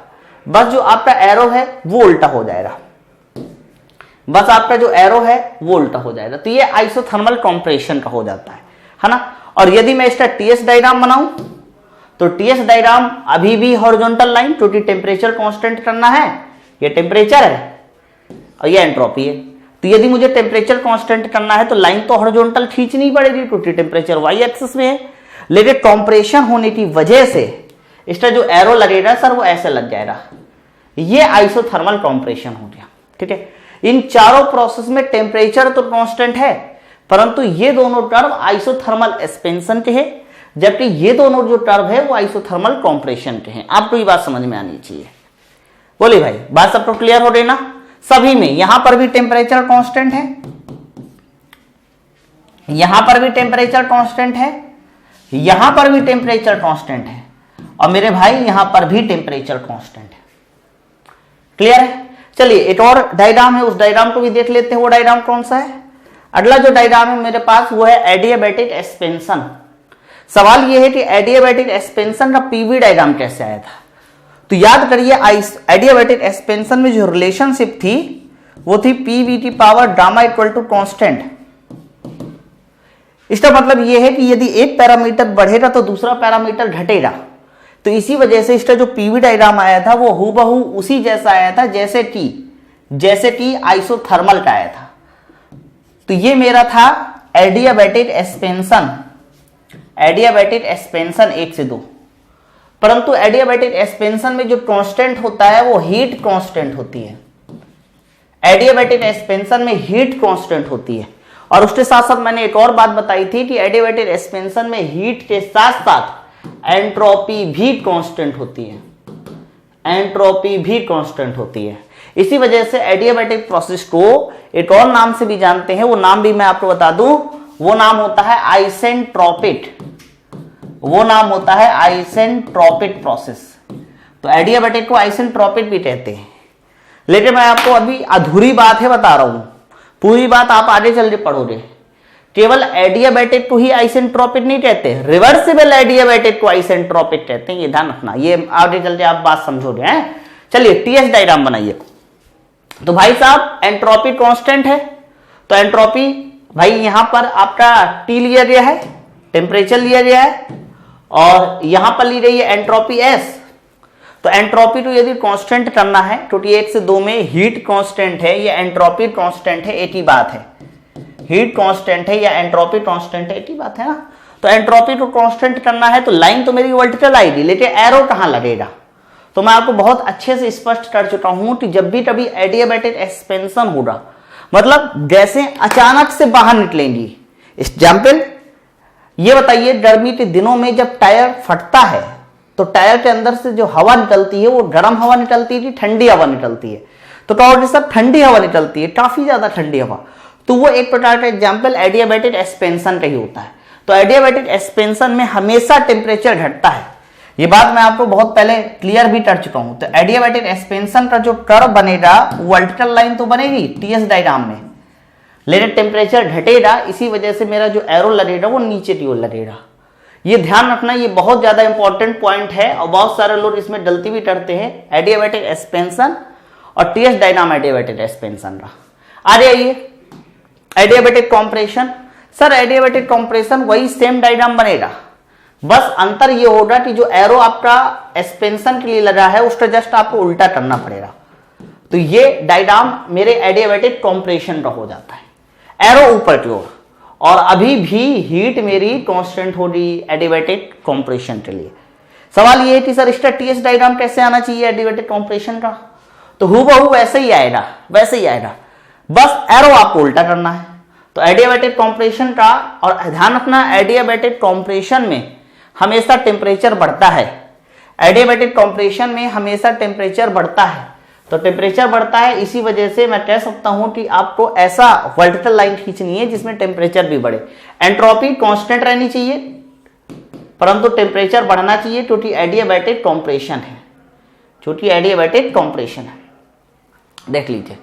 बस जो आपका एरो है वो उल्टा हो जाएगा, बस आपका जो एरो है वो उल्टा हो जाएगा। तो ये आइसोथर्मल कॉम्प्रेशन का हो जाता है ना। और यदि मैं इसका TS डायग्राम बनाऊं, तो TS डायग्राम अभी भी हॉरिजॉन्टल लाइन, क्योंकि टेम्परेचर कांस्टेंट करना है, ये टेम्परेचर है और ये एंट्रोपी है। तो यदि मुझे टेम्परेचर कांस्टेंट करना है तो लाइन तो हॉरिजॉन्टल खींचनी पड़ेगी, क्योंकि टेम्परेचर वाई एक्सिस में है। लेकिन कॉम्प्रेशन होने की वजह से इसका जो एरो लगेगा सर वो ऐसे लग जाएगा, ये आइसोथर्मल कॉम्प्रेशन हो गया। ठीक है, इन चारों प्रोसेस में टेम्परेचर तो कांस्टेंट है, परंतु ये दोनों टर्म आइसोथर्मल एक्सपेंशन के हैं, जबकि ये दोनों जो टर्म है वो आइसोथर्मल कॉम्प्रेशन के हैं। आपको ये बात समझ में आनी चाहिए। बोलिए भाई, बात सबको क्लियर हो रही ना? सभी में यहां पर भी टेम्परेचर कांस्टेंट है, यहां पर भी टेम्परेचर कांस्टेंट है, यहां पर भी टेम्परेचर कांस्टेंट है, और मेरे भाई यहां पर भी टेम्परेचर कांस्टेंट है। क्लियर है? चलिए एक और डायग्राम है, उस डायग्राम को भी देख लेते हैं। वो डायग्राम कौन सा है? अगला जो डायग्राम है मेरे पास वो है एडियाबैटिक एक्सपेंशन। सवाल ये है कि एडियाबैटिक एक्सपेंशन का PV डायग्राम कैसे आया था। तो याद करिए, एडियाबैटिक एक्सपेंशन में जो रिलेशनशिप थी वो थी PV की power gamma equal to constant. इसका मतलब यह है कि यदि एक पैरामीटर बढ़ेगा तो दूसरा पैरामीटर घटेगा। तो इसी वजह से इसका जो PV डायग्राम आया था वो हूबहू उसी जैसा आया था जैसे कि आइसोथर्मल का आया था। तो ये मेरा था एडियाबैटिक एक्सपेंशन, एडियाबैटिक एक्सपेंशन 1 से 2। परंतु एडियाबैटिक एक्सपेंशन में जो कांस्टेंट होता है वो हीट कांस्टेंट होती है। एडियाबैटिक एक्सपेंशन में हीट कांस्टेंट होती है। और उसके साथ साथ मैंने एक और बात बताई थी कि एडियाबैटिक एक्सपेंशन में हीट के साथ साथ एंट्रोपी भी कांस्टेंट होती है, एंट्रोपी भी कांस्टेंट होती है। इसी वजह से एडियाबैटिक प्रोसेस को एक और नाम से भी जानते हैं, वो नाम भी मैं आपको बता दूं, वो नाम होता है आइसेंट्रोपिक, वो नाम होता है आइसेंट्रोपिक प्रोसेस। तो एडियाबैटिक को आइसेंट्रोपिक भी कहते हैं। लेकिन मैं आपको अभी अधूरी बात है बता रहा हूं, पूरी बात आप आगे चल के पढ़ोगे। केवल एडियाबैटिक को ही आइसेंट्रोपिक नहीं कहते, रिवर्सिबल एडियाबैटिक को आइसेंट्रोपिक कहते हैं, ये ध्यान रखना, ये आगे चल के आप बात समझोगे हैं। चलिए TS डायग्राम बनाइए। तो भाई साहब एंट्रोपी कांस्टेंट है, तो एंट्रोपी भाई यहां पर आपका T लिया गया है, टेम्परेचर लिया गया है, और यहां पर ली गई है एंट्रोपी S। तो एंट्रोपी को यदि कांस्टेंट करना है, क्योंकि 1 से 2 में हीट कांस्टेंट है, ये एंट्रोपी कांस्टेंट है, एक ही बात है। हीट कांस्टेंट है या एंट्रोपी कांस्टेंट है, एक ही बात है ना। तो एंट्रोपी को कांस्टेंट करना है तो लाइन तो मेरी वर्टिकल आएगी, लेकिन एरो कहां लगेगा? तो मैं आपको बहुत अच्छे से स्पष्ट कर चुका हूं कि जब भी कभी एडियाबैटिक एक्सपेंशन होगा, मतलब गैसें अचानक से बाहर निकलेंगी। एग्जाम्पल ये बताइए, गर्मी के दिनों में जब टायर फटता है तो टायर के अंदर से जो हवा निकलती है वो गर्म हवा निकलती है कि ठंडी हवा निकलती है? तो कहोगे सर ठंडी हवा निकलती है, काफी ज्यादा ठंडी हवा। तो वो एक प्रकार का एग्जाम्पल एडियाबैटिक एक्सपेंशन का ही होता है। तो एडियाबैटिक एक्सपेंशन में हमेशा टेम्परेचर घटता है, ये बात मैं आपको बहुत पहले क्लियर भी कर चुका हूं। तो एडियाबैटिक एक्सपेंशन का जो कर्व बनेगा वो वर्टिकल लाइन तो बनेगी TS डायग्राम में, लेकिन टेम्परेचर घटेगा, इसी वजह से मेरा जो एरो लगेगा वो नीचे की ओर लगेगा। ये ध्यान रखना, ये बहुत ज्यादा इंपॉर्टेंट पॉइंट है और बहुत सारे लोग इसमें गलती भी करते हैं। एडियाबैटिक एक्सपेंशन और TS डायग्राम एडियाबैटिक एक्सपेंशन का। आ जाइए adiabatic compression. Sir adiabatic compression वही सेम डायग्राम बनेगा, बस अंतर ये होगा कि जो एरो आपका एक्सपेंशन के लिए लगा है उसका जस्ट आपको उल्टा करना पड़ेगा। तो ये डायग्राम मेरे एडियाबैटिक कॉम्प्रेशन का हो जाता है, एरो ऊपर की ओर और अभी भी हीट मेरी कांस्टेंट हो रही एडिवेटेड कंप्रेशन के लिए। सवाल ये है कि सर इसका टीएस डायग्राम कैसे आना चाहिए एडिवेटेड कंप्रेशन का, तो हूबहू वैसे ही आएगा, वैसे ही आएगा, बस एरो आपको उल्टा करना है। तो एडियाबैटिक कंप्रेशन का, और ध्यान रखना एडियाबैटिक कंप्रेशन में हमेशा टेम्परेचर बढ़ता है, एडियाबैटिक कंप्रेशन में हमेशा टेम्परेचर बढ़ता है। तो टेम्परेचर बढ़ता है, इसी वजह से मैं कह सकता हूं कि आपको ऐसा वर्टिकल लाइन खींचनी है जिसमें टेम्परेचर भी बढ़े। एंट्रोपी कांस्टेंट रहनी चाहिए परंतु टेम्परेचर बढ़ना चाहिए, क्योंकि एडियाबैटिक कंप्रेशन है, क्योंकि एडियाबैटिक कंप्रेशन है। देख लीजिए,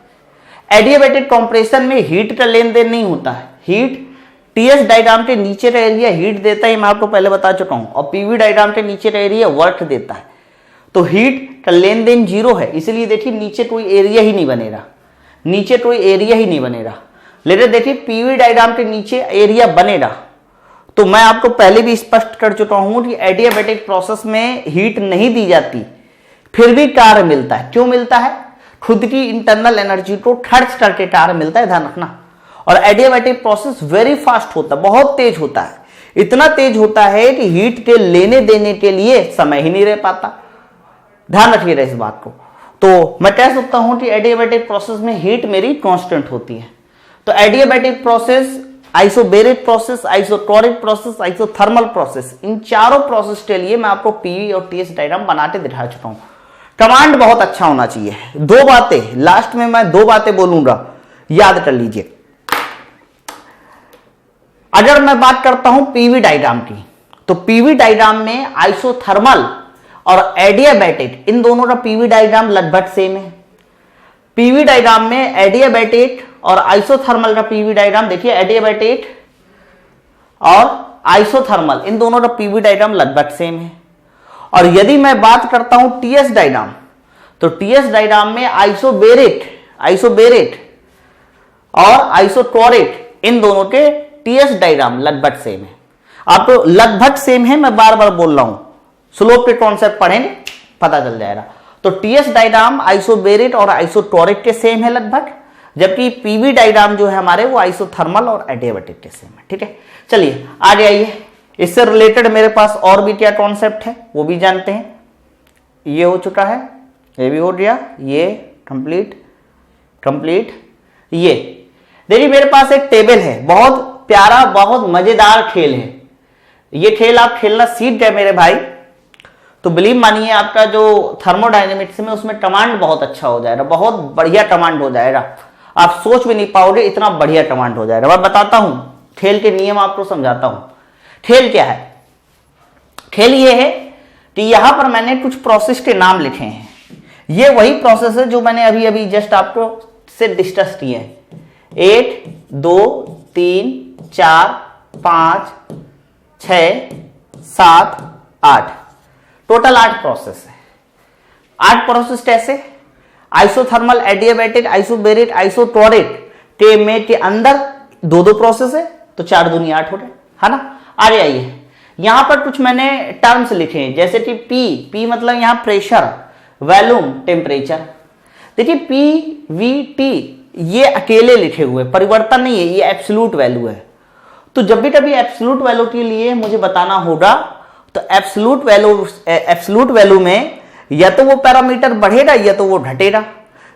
एडियाबैटिक कंप्रेशन में हीट का लेन देन नहीं होता है। हीट टीएस डायग्राम के नीचे का एरिया हीट देता है, मैं आपको पहले बता चुका हूं, और पीवी डायग्राम के नीचे का एरिया वर्क देता है। तो हीट का लेन देन जीरो है, इसलिए देखिए नीचे कोई एरिया ही नहीं बनेगा, नीचे कोई एरिया ही नहीं बनेगा। लेकिन देखिए पीवी डायग्राम के नीचे एरिया बनेगा। तो मैं आपको पहले भी स्पष्ट कर चुका हूं कि एडियाबैटिक प्रोसेस में हीट नहीं दी जाती, फिर भी कार्य मिलता है। क्यों मिलता है? खुद की इंटरनल एनर्जी को खर्च करके कार्य मिलता है, ध्यान रखना। और एडियाबैटिक प्रोसेस वेरी फास्ट होता है, बहुत तेज होता है, इतना तेज होता है कि हीट के लेने देने के लिए समय ही नहीं रह पाता। ध्यान रखिएगा इस बात को। तो मैं कह सकता हूं कि एडियाबैटिक प्रोसेस में हीट मेरी कांस्टेंट होती है। तो adiabatic process, isobaric process, isochoric process, isothermal process, इन चारों प्रोसेस के लिए मैं आपको पीवी और टीएस डायग्राम बनाते दिखा चुका हूं। कमांड बहुत अच्छा होना चाहिए। दो बातें लास्ट में मैं दो बातें बोलूंगा, याद कर लीजिए। अगर मैं बात करता हूं पीवी डायग्राम की, तो पीवी डायग्राम में आइसोथर्मल और एडियाबैटिक, इन दोनों का पीवी डायग्राम लगभग सेम है। पीवी डायग्राम में एडियाबैटिक और आइसोथर्मल का पीवी डायग्राम देखिए, एडियाबैटिक और आइसोथर्मल इन दोनों का पीवी डायग्राम लगभग सेम है। और यदि मैं बात करता हूं टीएस डायग्राम, तो टीएस डायग्राम में आइसोबैरिक और आइसोटोरिक इन दोनों के टीएस डायग्राम लगभग सेम है। आपको लगभग सेम है, मैं बार बार बोल रहा हूं, स्लोप के कॉन्सेप्ट पढ़ेंगे पता चल जाएगा। तो टीएस डायग्राम आइसोबैरिक और आइसोटोरिक के सेम है लगभग, जबकि पीवी डायग्राम जो है हमारे वो आइसोथर्मल और एडियाबैटिक के सेम है। ठीक है, चलिए आगे आइए। इससे रिलेटेड मेरे पास और भी क्या कॉन्सेप्ट है वो भी जानते हैं। ये हो चुका है, ये भी हो गया, ये कंप्लीट। ये देखिए मेरे पास एक टेबल है, बहुत प्यारा, बहुत मजेदार खेल है। ये खेल आप खेलना सीख गए मेरे भाई, तो बिलीव मानिए आपका जो थर्मोडायनेमिक्स में उसमें कमांड बहुत अच्छा हो जाएगा, बहुत बढ़िया कमांड हो जाएगा। आप सोच भी नहीं पाओगे इतना बढ़िया कमांड हो जाएगा। मैं बताता हूं खेल के नियम, आपको समझाता हूं। खेल क्या है? खेल ये है कि यहां पर मैंने कुछ प्रोसेस के नाम लिखे हैं। ये वही प्रोसेस है जो मैंने अभी अभी जस्ट आपको से डिस्कस किए हैं। 1 2 3 4 5 6 7 8, टोटल 8 प्रोसेस है। 8 प्रोसेस कैसे? आइसोथर्मल, एडियाबैटिक, आइसोबैरिक, आइसोटोरिक के में के अंदर 2 प्रोसेस है, तो 4 दूनी 8 हो गए, है ना। आगे आइए, यहां पर कुछ मैंने टर्म्स लिखे हैं, जैसे कि पी मतलब यहां प्रेशर, वॉल्यूम, टेम्परेचर। देखिए पी वी टी ये अकेले लिखे हुए, परिवर्तन नहीं है, ये एब्सोल्यूट वैल्यू है। तो जब भी कभी एब्सोल्यूट वैल्यू के लिए मुझे बताना होगा, तो एब्सोल्यूट वैल्यू में या तो वो पैरामीटर बढ़ेगा या तो वो घटेगा,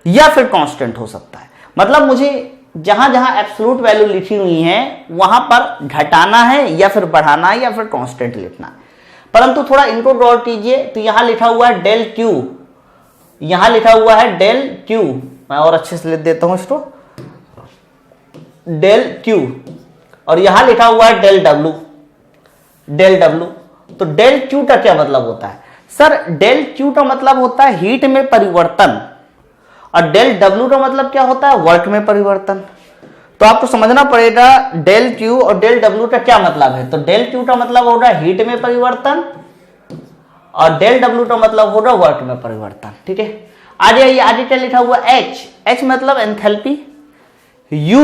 या फिर कांस्टेंट हो सकता है। मतलब मुझे जहां जहां एब्सोल्यूट वैल्यू लिखी हुई है वहां पर घटाना है या फिर बढ़ाना है या फिर कांस्टेंट लिखना है। परंतु थोड़ा इनको गौर कीजिए, तो यहां लिखा हुआ है डेल क्यू, यहां लिखा हुआ है डेल क्यू, मैं और अच्छे से लिख देता हूं इसको, डेल क्यू, और यहां लिखा हुआ है डेल डब्ल्यू, डेल डब्ल्यू। तो डेल क्यू का क्या मतलब होता है? सर डेल क्यू का मतलब होता है हीट में परिवर्तन, और डेल डब्ल्यू का मतलब क्या होता है? वर्क में परिवर्तन। तो आपको समझना पड़ेगा डेल क्यू और डेल डब्ल्यू का क्या मतलब है। तो डेल क्यू का मतलब होगा हीट में परिवर्तन, और डेल डब्ल्यू का मतलब होगा वर्क में परिवर्तन। ठीक है, आगे आगे क्या लिखा हुआ? एच, एच मतलब enthalpy, you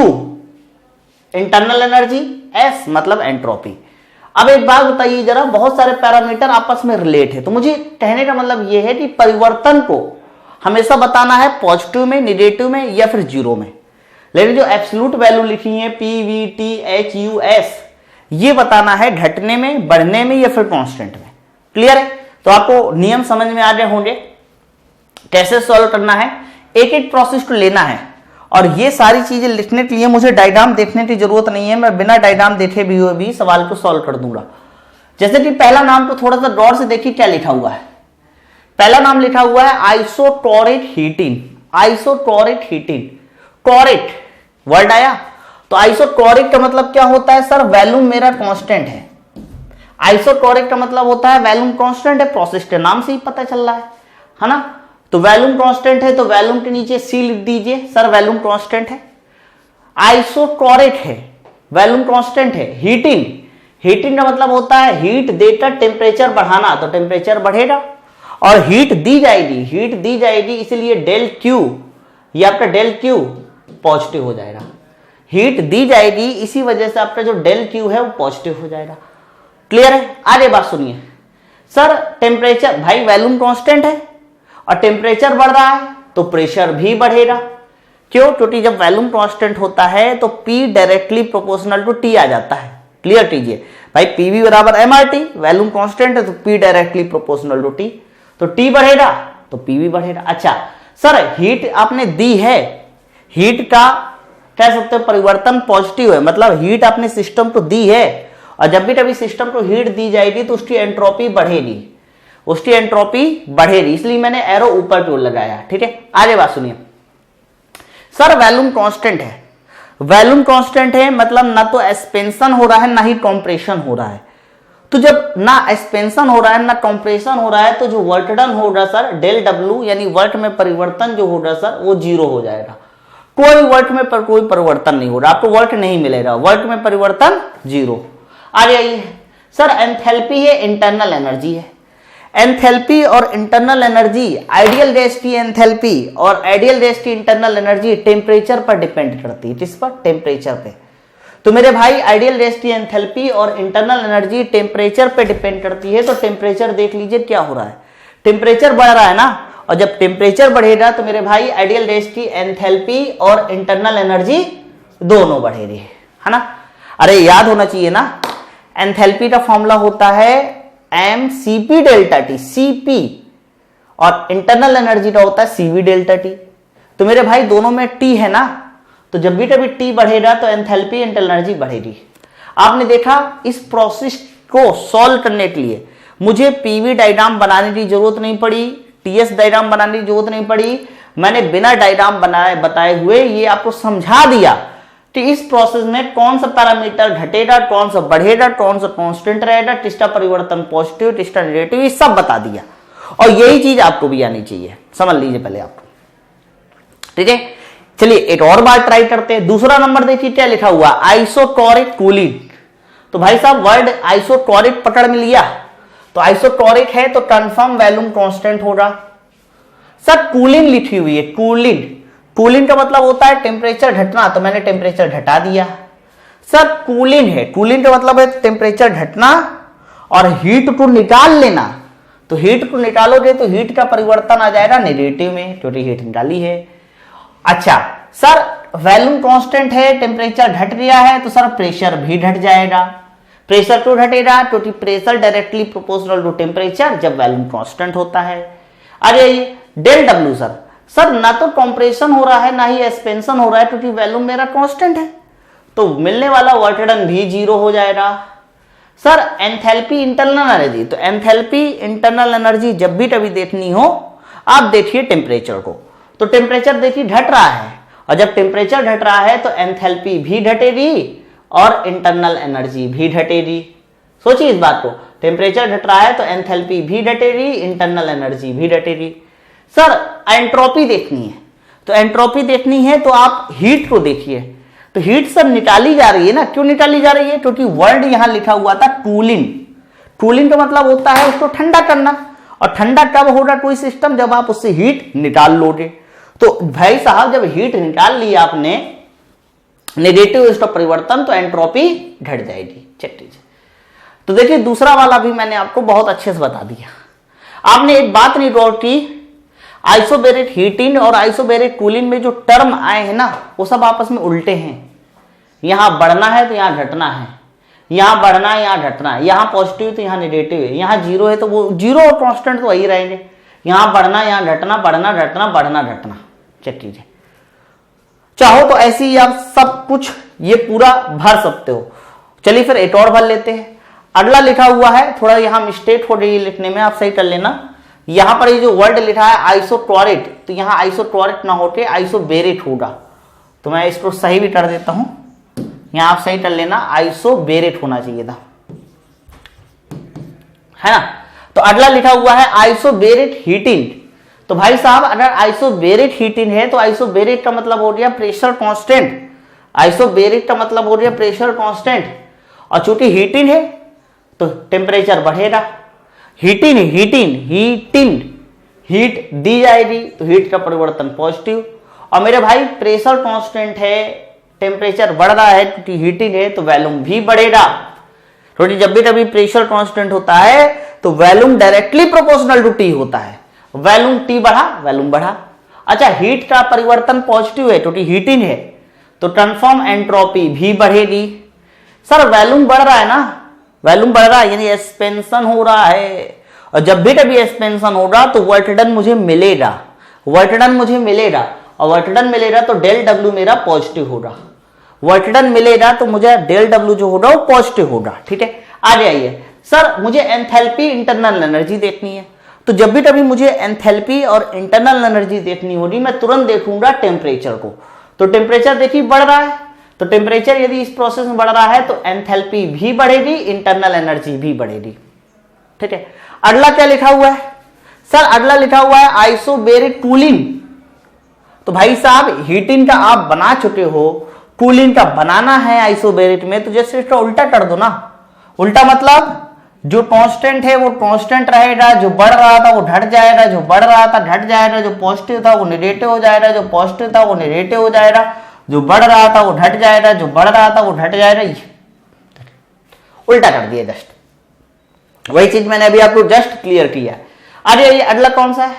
internal energy, S मतलब एंट्रोपी। अब एक बात बताइए जरा, बहुत सारे पैरामीटर आपस में रिलेट है, तो मुझे कहने का मतलब यह है कि परिवर्तन को हमेशा बताना है पॉजिटिव में, निगेटिव में या फिर जीरो में। लेकिन जो एब्सोल्यूट वैल्यू लिखी है PVTHUS, ये बताना है घटने में, बढ़ने में या फिर कांस्टेंट में। क्लियर है? तो आपको नियम समझ में आ रहे होंगे कैसे सॉल्व करना है, एक एक प्रोसेस को लेना है। और ये सारी चीजें लिखने के लिए मुझे डायग्राम देखने की जरूरत नहीं है, मैं बिना डायग्राम देखे भी सवाल को सॉल्व कर दूंगा। जैसे कि पहला नाम को थोड़ा सा गौर से देखिए क्या लिखा हुआ है। पहला नाम लिखा हुआ है आइसोटोरिक हीटिंग। आइसोटोरिक हीटिंग, टोरिक वर्ड आया, तो आइसोटोरिक का मतलब क्या होता है सर, वैल्यूम मेरा कांस्टेंट है। आइसोटोरिक का मतलब होता है वैल्यूम कांस्टेंट है, प्रोसेस के नाम से ही पता चल रहा है ना। तो वैल्यूम कांस्टेंट है तो वैल्यूम के नीचे सी लिख दीजिए, सर वैल्यूम कांस्टेंट है। आइसोटोरिक है, वैल्यूम कांस्टेंट है। हीटिंग, हीटिंग का मतलब होता है हीट देकर टेम्परेचर बढ़ाना, तो टेम्परेचर बढ़ेगा। और हीट दी जाएगी, हीट दी जाएगी, इसलिए डेल क्यू, ये आपका डेल क्यू पॉजिटिव हो जाएगा। हीट दी जाएगी, इसी वजह से आपका जो डेल क्यू है वो पॉजिटिव हो जाएगा। क्लियर है? आगे बात सुनिए सर, टेम्परेचर, भाई वैल्यूम कांस्टेंट है और टेम्परेचर बढ़ रहा है तो प्रेशर भी बढ़ेगा। क्यों? क्योंकि जब वैल्यूम कांस्टेंट होता है तो P directly proportional to T आ जाता है। क्लियर कीजिए भाई, PV बराबर MRT, वैल्यूम कांस्टेंट है तो P directly proportional to T, तो T बढ़ेगा तो PV बढ़ेगा। अच्छा सर, हीट आपने दी है, हीट का कह सकते हो परिवर्तन पॉजिटिव है, मतलब हीट आपने सिस्टम को दी है, और जब भी कभी सिस्टम को हीट दी जाएगी तो उसकी एंट्रोपी बढ़ेगी, उसकी एंट्रोपी बढ़ेगी, इसलिए मैंने एरो ऊपर की ओर लगाया। ठीक है, आगे बात सुनिए सर, वैल्यूम कांस्टेंट है, वैल्यूम कांस्टेंट है मतलब ना तो एक्सपेंशन हो रहा है ना ही कॉम्प्रेशन हो रहा है। तो जब ना एक्सपेंशन हो रहा है ना कॉम्प्रेशन हो रहा है तो जो वर्क डन होगा सर, डेल डब्ल्यू यानी वर्क में परिवर्तन जो होगा सर वो जीरो हो जाएगा। कोई वर्क में कोई परिवर्तन नहीं हो रहा, आपको वर्क नहीं मिलेगा, वर्क में परिवर्तन जीरो। आगे आइए सर, एंथैल्पी है, इंटरनल एनर्जी है। एंथैल्पी और इंटरनल एनर्जी, आइडियल गैस की एंथैल्पी और आइडियल गैस की इंटरनल एनर्जी टेम्परेचर पर डिपेंड करती है। किस पर? टेम्परेचर पे। तो मेरे भाई आइडियल गैस की एंथैल्पी और इंटरनल एनर्जी टेम्परेचर पे डिपेंड करती है, तो टेम्परेचर देख लीजिए क्या हो रहा है, टेम्परेचर बढ़ रहा है ना, और जब टेम्परेचर बढ़ेगा तो मेरे भाई आइडियल गैस की एंथैल्पी और इंटरनल एनर्जी दोनों बढ़ेगी, है ना। अरे याद होना चाहिए ना, एंथैल्पी का फॉर्मूला होता है mCp डेल्टा टी, Cp, और इंटरनल एनर्जी का होता है Cv डेल्टा टी। तो मेरे भाई दोनों में T है ना, तो जब भी कभी T बढ़ेगा तो एंथैल्पी इंटरनल एनर्जी बढ़ेगी। आपने देखा इस प्रोसेस को सॉल्व करने के लिए मुझे PV डायग्राम बनाने की जरूरत नहीं पड़ी, TS डायग्राम बनाने की जरूरत नहीं पड़ी, मैंने बिना डायग्राम बनाए बताए हुए ये आपको समझा दिया कि इस प्रोसेस में कौन सा पैरामीटर घटेगा, कौन सा बढ़ेगा, कौन सा कांस्टेंट रहेगा, किसका परिवर्तन पॉजिटिव, किसका नेगेटिव, ये सब बता दिया। और यही चीज आपको भी आनी चाहिए, समझ लीजिए पहले आपको। ठीक है, चलिए एक और बार ट्राई करते हैं। दूसरा नंबर देखिए क्या लिखा हुआ, आइसोटोरिक कूलिंग। तो भाई साहब वर्ड आइसोटोरिक पकड़ में लिया, तो आइसोटोरिक है तो कंफर्म वैल्यूम कांस्टेंट होगा। सर कूलिंग लिखी हुई है, कूलिंग, कूलिंग का मतलब होता है टेम्परेचर घटना, तो मैंने टेम्परेचर घटा दिया। सर कूलिंग है, कूलिंग का मतलब है टेम्परेचर घटना और हीट को निकाल लेना, तो हीट को निकालोगे तो हीट का परिवर्तन आ जाएगा नेगेटिव में, क्योंकि हीट निकाली है। अच्छा सर वैल्यूम कांस्टेंट है, टेम्परेचर घट गया है, तो सर प्रेशर भी घट जाएगा। प्रेशर क्यों घटेगा? क्योंकि pressure directly proportional to temperature जब वैल्यूम कांस्टेंट होता है। अरे डेल डब्ल्यू सर ना तो कॉम्प्रेशन हो रहा है ना ही एक्सपेंशन हो रहा है, क्योंकि वैल्यूम मेरा कांस्टेंट है, तो मिलने वाला वर्क डन भी जीरो हो जाएगा। सर एंथैल्पी इंटरनल एनर्जी, तो एंथैल्पी इंटरनल एनर्जी जब भी कभी देखनी हो आप देखिए टेम्परेचर को, तो टेम्परेचर देखिए घट रहा है, और जब टेम्परेचर घट रहा है तो एंथैल्पी भी घटेगी और इंटरनल एनर्जी भी घटेगी। सोचिए इस बात को, टेम्परेचर घट रहा है तो एंथैल्पी भी घटेगी, इंटरनल एनर्जी भी घटेगी। सर एंट्रोपी देखनी है, तो एंट्रोपी देखनी है तो आप हीट को देखिए, तो हीट सर निकाली जा रही है ना, क्यों निकाली जा रही है? क्योंकि वर्ड यहां लिखा हुआ था कूलिंग। कूलिंग का मतलब होता है उसको ठंडा करना, और ठंडा कब होगा कोई सिस्टम? जब आप उससे हीट निकाल लोगे। तो भाई साहब जब हीट निकाल ली आपने, नेगेटिव उसका परिवर्तन, तो एंट्रोपी घट जाएगी। चलिए तो देखिए दूसरा वाला भी मैंने आपको बहुत अच्छे से बता दिया। आपने एक बात नहीं गौर की, आइसोबैरेट हीटिंग और आइसोबैरेट कूलिंग में जो टर्म आए हैं ना वो सब आपस में उल्टे हैं। यहां बढ़ना है तो यहां घटना है, यहां बढ़ना है यहां घटना है, यहां पॉजिटिव तो यहां नेगेटिव है, यहां जीरो है तो वो जीरो और कांस्टेंट तो वही रहेंगे। यहां बढ़ना यहां घटना, बढ़ना घटना बढ़ना घटना। चलिए चाहो तो ऐसे ही आप सब कुछ ये पूरा भर सकते हो। चलिए फिर एक और भर लेते हैं। अगला लिखा हुआ है, थोड़ा यहां मिस्टेक हो रही है लिखने में, आप सही कर लेना। यहां पर ये जो वर्ड लिखा है आइसोक्लोरेट, तो यहां आइसोक्लोरेट ना होके आइसोबेरेट होगा, तो मैं इसको सही भी कर देता हूं। यहां आप सही कर लेना, आइसोबेरेट होना चाहिए था, है ना। तो अगला लिखा हुआ है आइसोबेरेट हीटिंग। तो भाई साहब अगर आइसोबेरेट हीटिंग है तो आइसोबेरेट का मतलब हो गया प्रेशर कांस्टेंट, आइसोबेरेट का मतलब हो गया प्रेशर कांस्टेंट, और चूंकि हीटिंग है तो टेम्परेचर बढ़ेगा। हीटिंग हीटिंग हीटिंग हीट दी जाएगी तो हीट का परिवर्तन पॉजिटिव, और मेरे भाई प्रेशर कांस्टेंट है, टेम्परेचर बढ़ रहा है क्योंकि हीटिंग है तो वॉल्यूम भी बढ़ेगा। क्योंकि जब भी कभी प्रेशर कांस्टेंट होता है तो volume directly proportional to T होता है, वॉल्यूम टी बढ़ा वॉल्यूम बढ़ा। अच्छा हीट का परिवर्तन पॉजिटिव है क्योंकि हीटिंग है तो ट्रांसफॉर्म एंट्रोपी भी बढ़ेगी। सर वॉल्यूम बढ़ रहा है ना, वॉल्यूम बढ़ रहा है यानी एक्सपेंशन हो रहा है, और जब भी कभी एक्सपेंशन होगा तो वर्क डन मुझे मिलेगा, वर्क डन मुझे मिलेगा, और वर्क डन मिलेगा तो डेल डब्ल्यू मेरा पॉजिटिव होगा, वर्क डन मिलेगा तो मुझे डेल डब्ल्यू जो होगा वो पॉजिटिव होगा। ठीक है, आगे आइए। सर मुझे एंथैल्पी इंटरनल एनर्जी देखनी है, तो जब भी कभी मुझे एंथैल्पी और इंटरनल एनर्जी देखनी होगी मैं तुरंत देखूंगा टेम्परेचर को। तो टेम्परेचर देखिए बढ़ रहा है, तो टेम्परेचर यदि इस प्रोसेस में बढ़ रहा है तो एंथैल्पी भी बढ़ेगी, इंटरनल एनर्जी भी बढ़ेगी। ठीक है, अगला क्या लिखा हुआ है? सर अगला लिखा हुआ है आइसोबेरिक कूलिंग। तो भाई साहब हीटिंग का आप बना चुके हो, कूलिंग का बनाना है आइसोबेरिक में, तो जैसे इसका उल्टा कर दो ना। उल्टा मतलब जो कांस्टेंट है वो कांस्टेंट रहेगा, जो बढ़ रहा था वो घट जाएगा, जो बढ़ रहा था घट जाएगा, जो पॉजिटिव था वो नेगेटिव हो जाएगा, जो पॉजिटिव था वो नेगेटिव हो जाएगा, जो बढ़ रहा था वो घट जाएगा, जो बढ़ रहा था वो घट जाएगा। उल्टा कर दिया जस्ट, वही चीज मैंने अभी आपको जस्ट क्लियर किया। अरे ये अगला कौन सा है?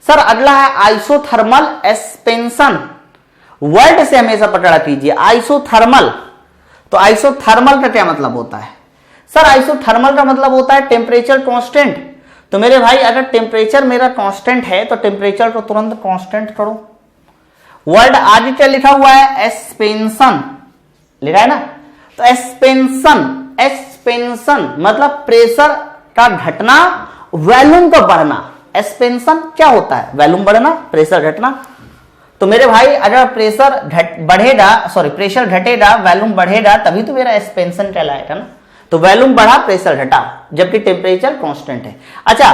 सर अगला है आइसोथर्मल एक्सपेंशन। वर्ड से हमेशा पकड़ा कीजिए, आइसोथर्मल। तो आइसोथर्मल का क्या मतलब होता है? सर आइसोथर्मल का मतलब होता है टेम्परेचर कांस्टेंट। तो मेरे भाई अगर टेम्परेचर मेरा कांस्टेंट है तो टेम्परेचर को तुरंत कांस्टेंट करो। वर्ड आगे क्या लिखा हुआ है? एक्सपेंशन लिखा है ना। तो एक्सपेंशन, एक्सपेंशन मतलब प्रेशर का घटना, वॉल्यूम का बढ़ना। एक्सपेंशन क्या होता है? वॉल्यूम बढ़ना, प्रेशर घटना। तो मेरे भाई अगर प्रेशर बढ़ेगा, सॉरी प्रेशर घटेगा, वॉल्यूम बढ़ेगा, तभी तो मेरा एक्सपेंशन कहलाएगा ना। तो वॉल्यूम बढ़ा प्रेशर घटा, जबकि टेम्परेचर कांस्टेंट है। अच्छा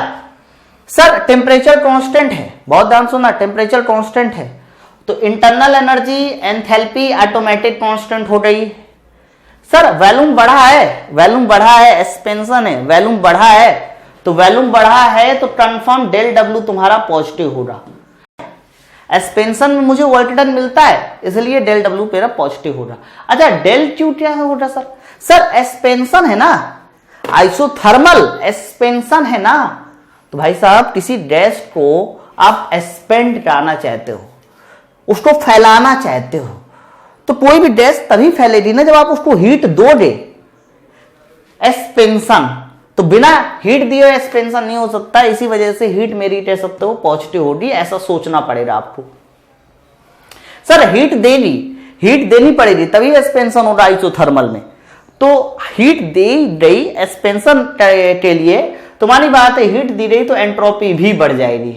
सर टेम्परेचर कांस्टेंट है, बहुत ध्यान सुनना, टेम्परेचर कांस्टेंट है तो internal energy enthalpy automatic constant हो गई। सर वॉल्यूम बढ़ा है, वॉल्यूम बढ़ा है, एक्सपेंशन है, वॉल्यूम बढ़ा है, तो वॉल्यूम बढ़ा है तो कंफर्म डेल डब्ल्यू तुम्हारा पॉजिटिव होगा। एक्सपेंशन में मुझे वर्क डन मिलता है इसलिए डेल डब्ल्यू मेरा पॉजिटिव होगा। अच्छा डेल क्यू क्या होगा सर? सर एक्सपेंशन है ना, आइसोथर्मल एक्सपेंशन है ना। तो भाई साहब किसी गैस को आप एक्सपेंड कराना चाहते हो, उसको फैलाना चाहते हो, तो कोई भी गैस तभी फैलेगी ना जब आप उसको हीट दोगे। एक्सपेंशन तो बिना हीट दिए एक्सपेंशन नहीं हो सकता, इसी वजह से हीट मेरी कह सकते हो पॉजिटिव होगी, ऐसा सोचना पड़ेगा आपको। सर हीट देगी, हीट देनी पड़ेगी तभी एक्सपेंशन होगा आइसोथर्मल में। तो हीट दे गई एक्सपेंशन के लिए, तुम्हारी बात है हीट दी गई तो एंट्रोपी भी बढ़ जाएगी,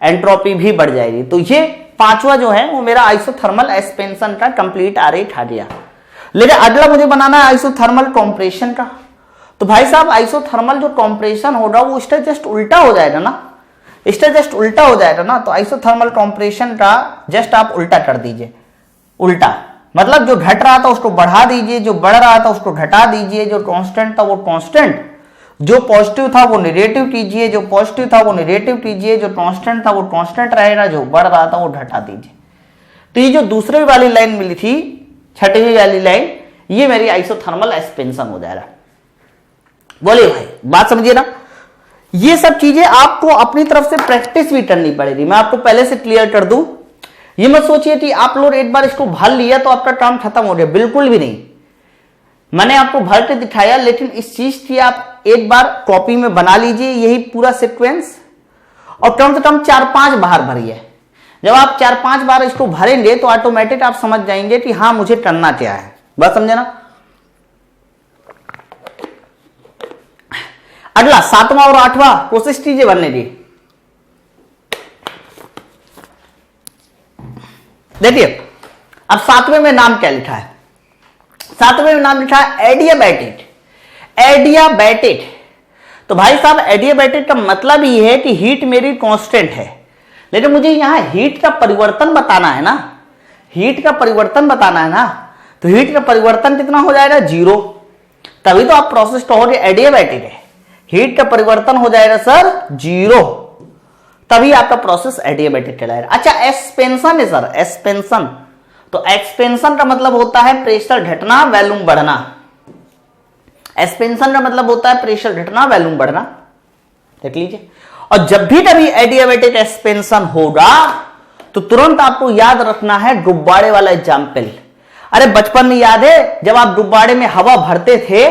एंट्रोपी भी बढ़ जाएगी। तो ये पांचवा जो है वो मेरा आइसोथर्मल एक्सपेंशन का कंप्लीट आरेख आ गया। लेकिन अगला मुझे बनाना है आइसोथर्मल कॉम्प्रेशन का। तो भाई साहब आइसोथर्मल जो कॉम्प्रेशन होगा वो इसका जस्ट उल्टा हो जाएगा ना, इसका जस्ट उल्टा हो जाएगा ना। तो आइसोथर्मल कॉम्प्रेशन का जस्ट आप उल्टा कर दीजिए। उल्टा मतलब जो घट रहा था उसको बढ़ा दीजिए, जो बढ़ रहा था उसको घटा दीजिए, जो कांस्टेंट था वो कांस्टेंट, जो पॉजिटिव था वो नेगेटिव कीजिए, जो पॉजिटिव था वो नेगेटिव कीजिए, जो कांस्टेंट था वो कांस्टेंट रहेगा, जो बढ़ रहा था वो घटा दीजिए। तो ये जो दूसरी वाली लाइन मिली थी, छठवीं वाली लाइन, ये मेरी आइसोथर्मल एक्सपेंशन हो जाएगा। बोलिए भाई बात समझिए ना। ये सब चीजें आपको अपनी तरफ से प्रैक्टिस भी करनी पड़ेगी। मैं आपको पहले से क्लियर कर दूं, ये मत सोचिए कि आप लोग एक बार इसको भर लिया तो आपका काम खत्म हो गया, बिल्कुल भी नहीं। मैंने आपको भर के दिखाया, लेकिन इस चीज की आप एक बार कॉपी में बना लीजिए यही पूरा सीक्वेंस, और कम से कम 4-5 बार भरिए। जब आप 4-5 बार इसको भरेंगे तो ऑटोमेटिक आप समझ जाएंगे कि हाँ मुझे करना क्या है। बस समझे ना। अगला 7वां और 8वां कोशिश कीजिए भरने की। देखिए अब 7वें में नाम क्या लिखा है, 7वें में नाम लिखा है एडियाबैटिक। एडियाबैटिक तो भाई साहब एडियाबैटिक का मतलब ये है कि हीट मेरी कांस्टेंट है, लेकिन मुझे यहां हीट का परिवर्तन बताना है ना, हीट का परिवर्तन बताना है ना। तो हीट का परिवर्तन कितना हो जाएगा, 0, तभी तो आप प्रोसेस कहोगे एडियाबैटिक है। हीट का परिवर्तन हो जाएगा सर 0, तभी आपका प्रोसेस एडियाबैटिक कहलाएगा। अच्छा एक्सपेंशन है सर, एक्सपेंशन तो एक्सपेंशन का मतलब होता है प्रेशर घटना वॉल्यूम बढ़ना। एक्सपेंशन का मतलब होता है प्रेशर घटना वॉल्यूम बढ़ना, देख लीजिए। और जब भी कभी एडियाबैटिक एक्सपेंशन होगा तो तुरंत आपको याद रखना है गुब्बारे वाला एग्जाम्पल। अरे बचपन में याद है जब आप गुब्बारे में हवा भरते थे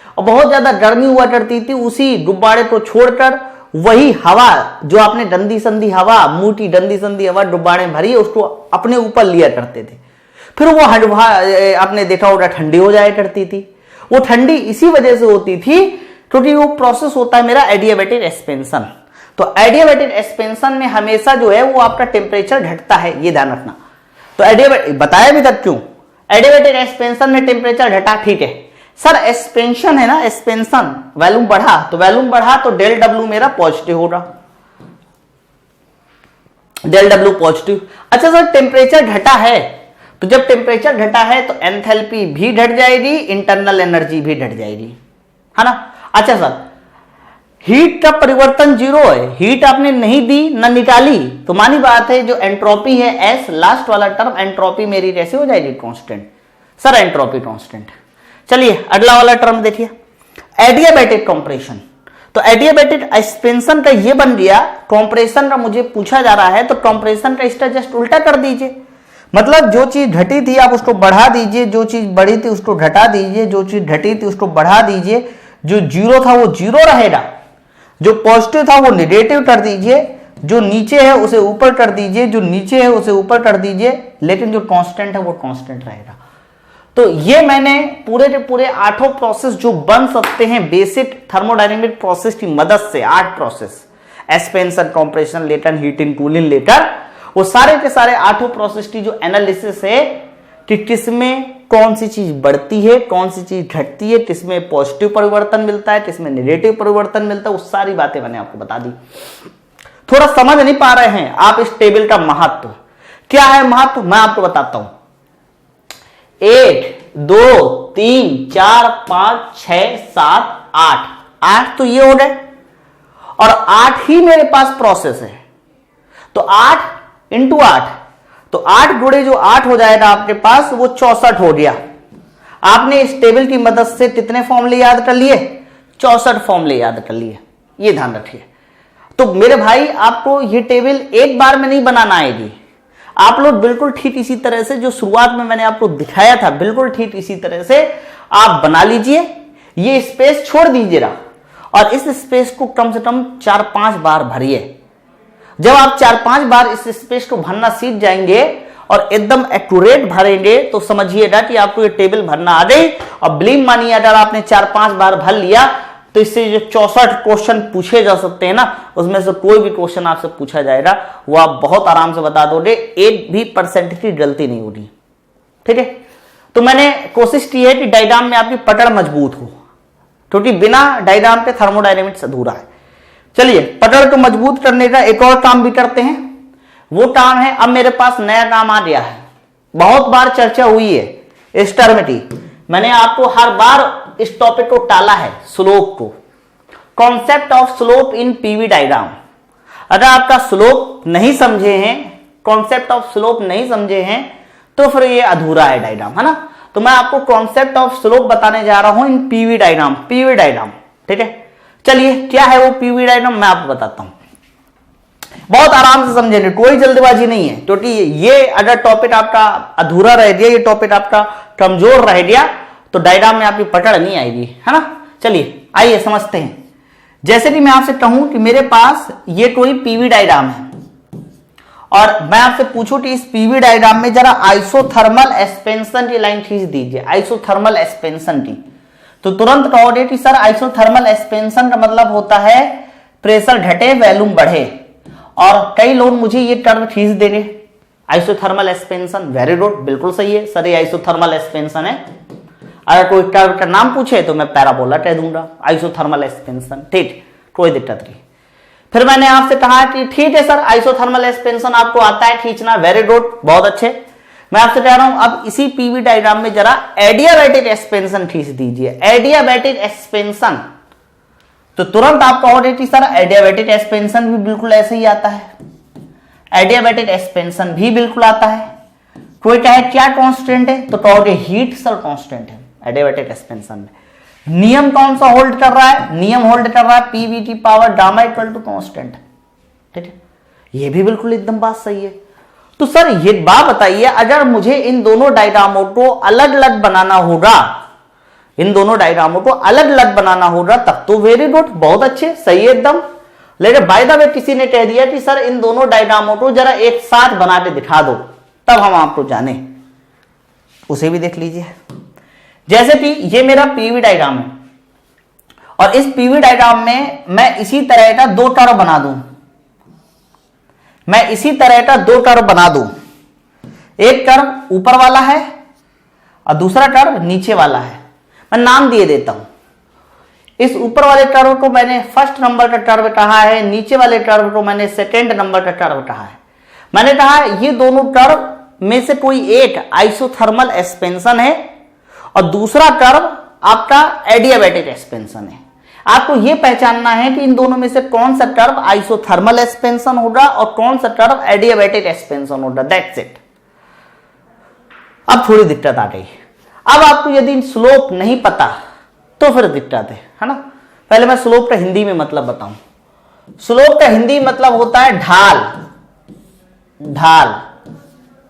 और बहुत ज्यादा गर्मी हुआ करती थी, उसी गुब्बारे को छोड़कर वही हवा जो आपने डंडी संधी हवा, मोटी डंडी संधी हवा गुब्बारे में भरी उसको अपने ऊपर लिया करते थे, फिर वो आपने देखा होगा ठंडी हो जाया करती थी। वो ठंडी इसी वजह से होती थी क्योंकि वो प्रोसेस होता है मेरा एडियाबैटिक एक्सपेंशन। तो एडियाबैटिक एक्सपेंशन में हमेशा जो है वो आपका टेम्परेचर घटता है, ये ध्यान रखना। तो एडियाबैटिक बताया भी तक क्यों, एडियाबैटिक एक्सपेंशन में टेम्परेचर घटा, ठीक है सर। एक्सपेंशन है ना, एक्सपेंशन वॉल्यूम बढ़ा, तो वॉल्यूम बढ़ा तो डेल डब्ल्यू मेरा पॉजिटिव होगा, डेल डब्ल्यू पॉजिटिव। अच्छा सर टेम्परेचर घटा है, तो जब टेम्परेचर घटा है तो एंथैल्पी भी घट जाएगी, इंटरनल एनर्जी भी घट जाएगी, है ना। अच्छा सर हीट का परिवर्तन 0 है, हीट आपने नहीं दी न निकाली, तो मानी बात है जो एंट्रोपी है एस लास्ट वाला टर्म, एंट्रोपी मेरी कैसे हो जाएगी, कांस्टेंट। Sir entropy constant. चलिए अगला वाला टर्म देखिए एडियाबैटिक कंप्रेशन। तो एडियाबैटिक एक्सपेंशन का ये बन गया, कंप्रेशन का मुझे पूछा जा रहा है तो कंप्रेशन का इसका जस्ट उल्टा कर दीजिए। मतलब जो चीज घटी थी आप उसको बढ़ा दीजिए, जो चीज बढ़ी थी उसको घटा दीजिए, जो चीज घटी थी उसको बढ़ा दीजिए, जो 0 था वो 0 रहेगा, जो पॉजिटिव था वो नेगेटिव कर दीजिए, जो नीचे है उसे ऊपर कर दीजिए, जो नीचे है उसे ऊपर कर दीजिए, लेकिन जो कांस्टेंट है वो कांस्टेंट रहेगा। तो ये मैंने पूरे के पूरे 8 प्रोसेस जो बन सकते हैं बेसिक थर्मोडायनेमिक प्रोसेस की मदद से, 8 प्रोसेस एक्सपेंशन, कंप्रेशन, लेटन, हीटिंग, कूलिंग, लेटर, वो सारे के सारे 8 प्रोसेस की जो एनालिसिस है कि किसमें कौन सी चीज बढ़ती है, कौन सी चीज घटती है, किसमें पॉजिटिव परिवर्तन मिलता है, किसमें नेगेटिव परिवर्तन मिलता है, वो सारी बातें मैंने आपको बता दी। थोड़ा समझ नहीं पा रहे हैं आप इस टेबल का महत्व क्या है, महत्व मैं आपको बताता हूं। 1 2 3 4 5 6 7 8, 8 तो ये हो गए और 8 ही मेरे पास प्रोसेस है, तो 8 इंटू 8, तो 8 गुणे जो 8 हो जाएगा आपके पास वो 64 हो गया। आपने इस टेबल की मदद से कितने फॉर्मूले याद कर लिए, 64 फॉर्मूले याद कर लिए, ये ध्यान रखिए। तो मेरे भाई आपको ये टेबल एक बार में नहीं बनाना आएगी, आप लोग बिल्कुल ठीक इसी तरह से जो शुरुआत में मैंने आपको दिखाया था, बिल्कुल ठीक इसी तरह से आप बना लीजिए। ये स्पेस छोड़ दीजिएगा और इस स्पेस को कम से कम 4-5 बार भरिए। जब आप 4-5 बार इस स्पेस को भरना सीख जाएंगे और एकदम एक्यूरेट भरेंगे तो समझिएगा कि आपको ये टेबल भरना आ गई। और बिलीव मानिए अगर आपने 4-5 बार भर लिया तो इससे जो 64 क्वेश्चन पूछे जा सकते हैं ना, उसमें से कोई भी क्वेश्चन आपसे पूछा जाएगा वो आप बहुत आराम से बता दोगे, 1% की गलती नहीं होगी, ठीक है। तो मैंने कोशिश की है कि डायग्राम में आपकी पकड़ मजबूत हो, क्योंकि बिना डायग्राम के थर्मोडायनेमिक्स अधूरा है। चलिए पकड़ को मजबूत करने का एक और काम भी करते हैं, वो काम है, अब मेरे पास नया काम आ गया है, बहुत बार चर्चा हुई है इस टर्म की, मैंने आपको हर बार इस टॉपिक को टाला है, स्लोप को, concept of slope in PV diagram. अगर आपका स्लोप नहीं समझे हैं, कॉन्सेप्ट ऑफ स्लोप नहीं समझे हैं, तो फिर ये अधूरा है डायग्राम, है ना। तो मैं आपको कॉन्सेप्ट ऑफ स्लोप बताने जा रहा हूं इन पीवी डायग्राम, पीवी डायग्राम, ठीक है। चलिए क्या है वो पीवी डायग्राम मैं आपको बताता हूं, बहुत आराम से समझेंगे, कोई जल्दबाजी नहीं है, क्योंकि ये अगर टॉपिक आपका अधूरा रह गया, ये टॉपिक आपका कमजोर रह गया तो डायग्राम में आपकी पकड़ नहीं आएगी, है ना। चलिए आइए समझते हैं। जैसे कि मैं आपसे कहूं कि मेरे पास ये कोई पीवी डायग्राम है और मैं आपसे पूछूं कि इस पीवी डायग्राम में जरा आइसोथर्मल एक्सपेंशन की लाइन खींच दीजिए, आइसोथर्मल एक्सपेंशन की, तो तुरंत कहोगे कि सर आइसोथर्मल एक्सपेंशन का मतलब होता है प्रेशर घटे वॉल्यूम बढ़े, और कई लोग मुझे ये टर्म खींच देंगे आइसोथर्मल एक्सपेंशन। वेरी गुड, बिल्कुल सही है सर, ये आइसोथर्मल एक्सपेंशन है। अगर कोई टर्म का नाम पूछे तो मैं पैराबोला कह दूंगा, आइसोथर्मल एक्सपेंशन, ठीक, कोई दिक्कत नहीं। फिर मैंने आपसे कहा कि ठीक है सर आइसोथर्मल एक्सपेंशन आपको आता है खींचना, वेरी गुड, बहुत अच्छे। मैं आपसे कह रहा हूं अब इसी पीवी डायग्राम में जरा एडियाबैटिक एक्सपेंशन खींच दीजिए, एडियाबैटिक एक्सपेंशन, तो तुरंत आप कहोगे कि सर एडियाबैटिक एक्सपेंशन भी बिल्कुल ऐसे ही आता है, एडियाबैटिक एक्सपेंशन भी बिल्कुल आता है। कोई कहे क्या कांस्टेंट है तो कहोगे हीट सर कांस्टेंट है एडियाबैटिक एक्सपेंशन में। नियम कौन सा होल्ड कर रहा है, नियम होल्ड कर रहा है पीवी की power gamma equal to constant, ठीक है, ये भी बिल्कुल एकदम बात सही है। तो सर ये बात बताइए, अगर मुझे इन दोनों डायग्रामों को अलग अलग बनाना होगा, इन दोनों डायग्रामों को अलग अलग बनाना होगा तब तो वेरी गुड, बहुत अच्छे, सही है एकदम। लेकिन बाय द वे किसी ने कह दिया कि सर इन दोनों डायग्रामों को जरा एक साथ बना के दिखा दो, तब हम आपको जाने, उसे भी देख लीजिए। जैसे कि ये मेरा पीवी डायग्राम है और इस पीवी डायग्राम में मैं इसी तरह का दो कर्व बना दूं, मैं इसी तरह का दो कर्व बना दूं, एक कर्व ऊपर वाला है और दूसरा कर्व नीचे वाला है। मैं नाम दिए देता हूं, इस ऊपर वाले कर्व को मैंने फर्स्ट नंबर का कर्व कहा है, नीचे वाले कर्व को मैंने सेकेंड नंबर का कर्व कहा है। मैंने कहा ये दोनों कर्व में से कोई एक आइसोथर्मल एक्सपेंशन है और दूसरा कर्व आपका एडियाबैटिक एक्सपेंशन है। आपको यह पहचानना है कि इन दोनों में से कौन सा कर्व आइसोथर्मल एक्सपेंशन होगा और कौन सा कर्व एडियाबैटिक एक्सपेंशन होगा, दैट्स इट। अब थोड़ी दिक्कत आ गई, अब आपको यदि स्लोप नहीं पता तो फिर दिक्कत है ना। पहले मैं स्लोप का हिंदी में मतलब बताऊं। स्लोप का हिंदी मतलब होता है ढाल, ढाल,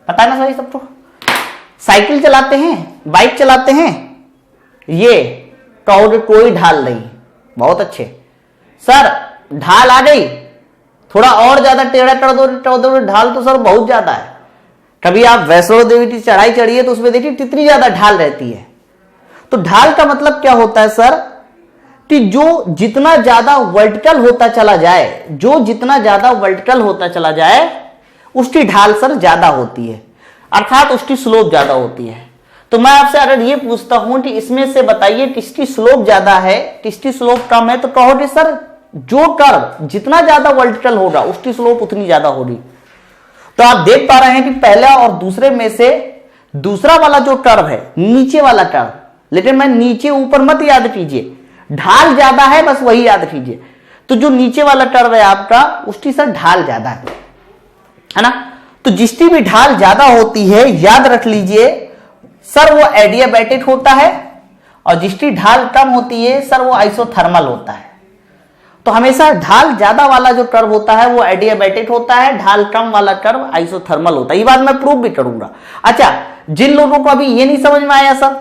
पता है ना सही सबको। साइकिल चलाते हैं, बाइक चलाते हैं, ये कहोगे कोई ढाल नहीं, बहुत अच्छे सर, ढाल आ गई, थोड़ा और ज्यादा टेढ़ा कर दो ढाल तो सर बहुत ज्यादा है। कभी आप वैष्णो देवी की चढ़ाई चढ़िए तो उसमें देखिए कितनी ज्यादा ढाल रहती है। तो ढाल का मतलब क्या होता है सर, कि जो जितना ज्यादा वर्टिकल होता चला जाए, जो जितना ज्यादा वर्टिकल होता चला जाए उसकी ढाल सर ज्यादा होती है, अर्थात उसकी स्लोप ज्यादा होती है। तो मैं आपसे अगर ये पूछता हूं कि इसमें से बताइए किसकी स्लोप ज्यादा है, किसकी स्लोप कम है, तो कहोगे सर जो कर्व जितना ज्यादा वर्टिकल होगा उसकी स्लोप उतनी ज्यादा होगी। तो आप देख पा रहे हैं कि पहला और दूसरे में से दूसरा वाला जो कर्व है, नीचे वाला कर्व, लेकिन मैं नीचे ऊपर मत याद कीजिए, ढाल ज्यादा है बस वही याद कीजिए। तो जो नीचे वाला कर्व है आपका उसकी सर ढाल ज्यादा है ना। तो जिसकी भी ढाल ज्यादा होती है याद रख लीजिए सर वो एडियाबैटिक होता है, और जिसकी ढाल कम होती है सर वो आइसोथर्मल होता है। तो हमेशा ढाल ज्यादा वाला जो कर्व होता है वो एडियाबैटिक होता है, ढाल कम वाला कर्व आइसोथर्मल होता है। ये बात मैं प्रूव भी करूंगा। अच्छा, जिन लोगों को अभी ये नहीं समझ में आया सर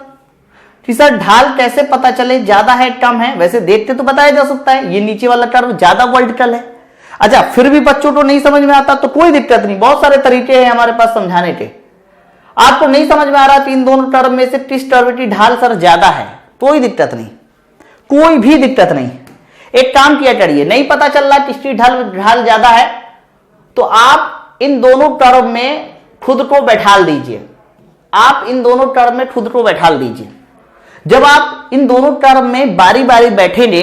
कि सर ढाल कैसे पता चले ज्यादा है कम है, वैसे देखते तो बताया जा सकता है ये नीचे वाला कर्व ज्यादा वर्टिकल है। अच्छा, फिर भी बच्चों को नहीं समझ में आता तो कोई दिक्कत नहीं, बहुत सारे तरीके हैं हमारे पास समझाने के। आपको नहीं समझ में आ रहा कि इन दोनों कर्व में से किस कर्व की ढाल सर ज्यादा है, कोई दिक्कत नहीं, कोई भी दिक्कत नहीं। एक काम किया करिए, नहीं पता चल रहा किसकी ढाल ज्यादा है तो आप इन दोनों कर्व में खुद को बैठाल दीजिए, आप इन दोनों कर्व में खुद को बैठाल दीजिए। जब आप इन दोनों कर्व में बारी बारी बैठेंगे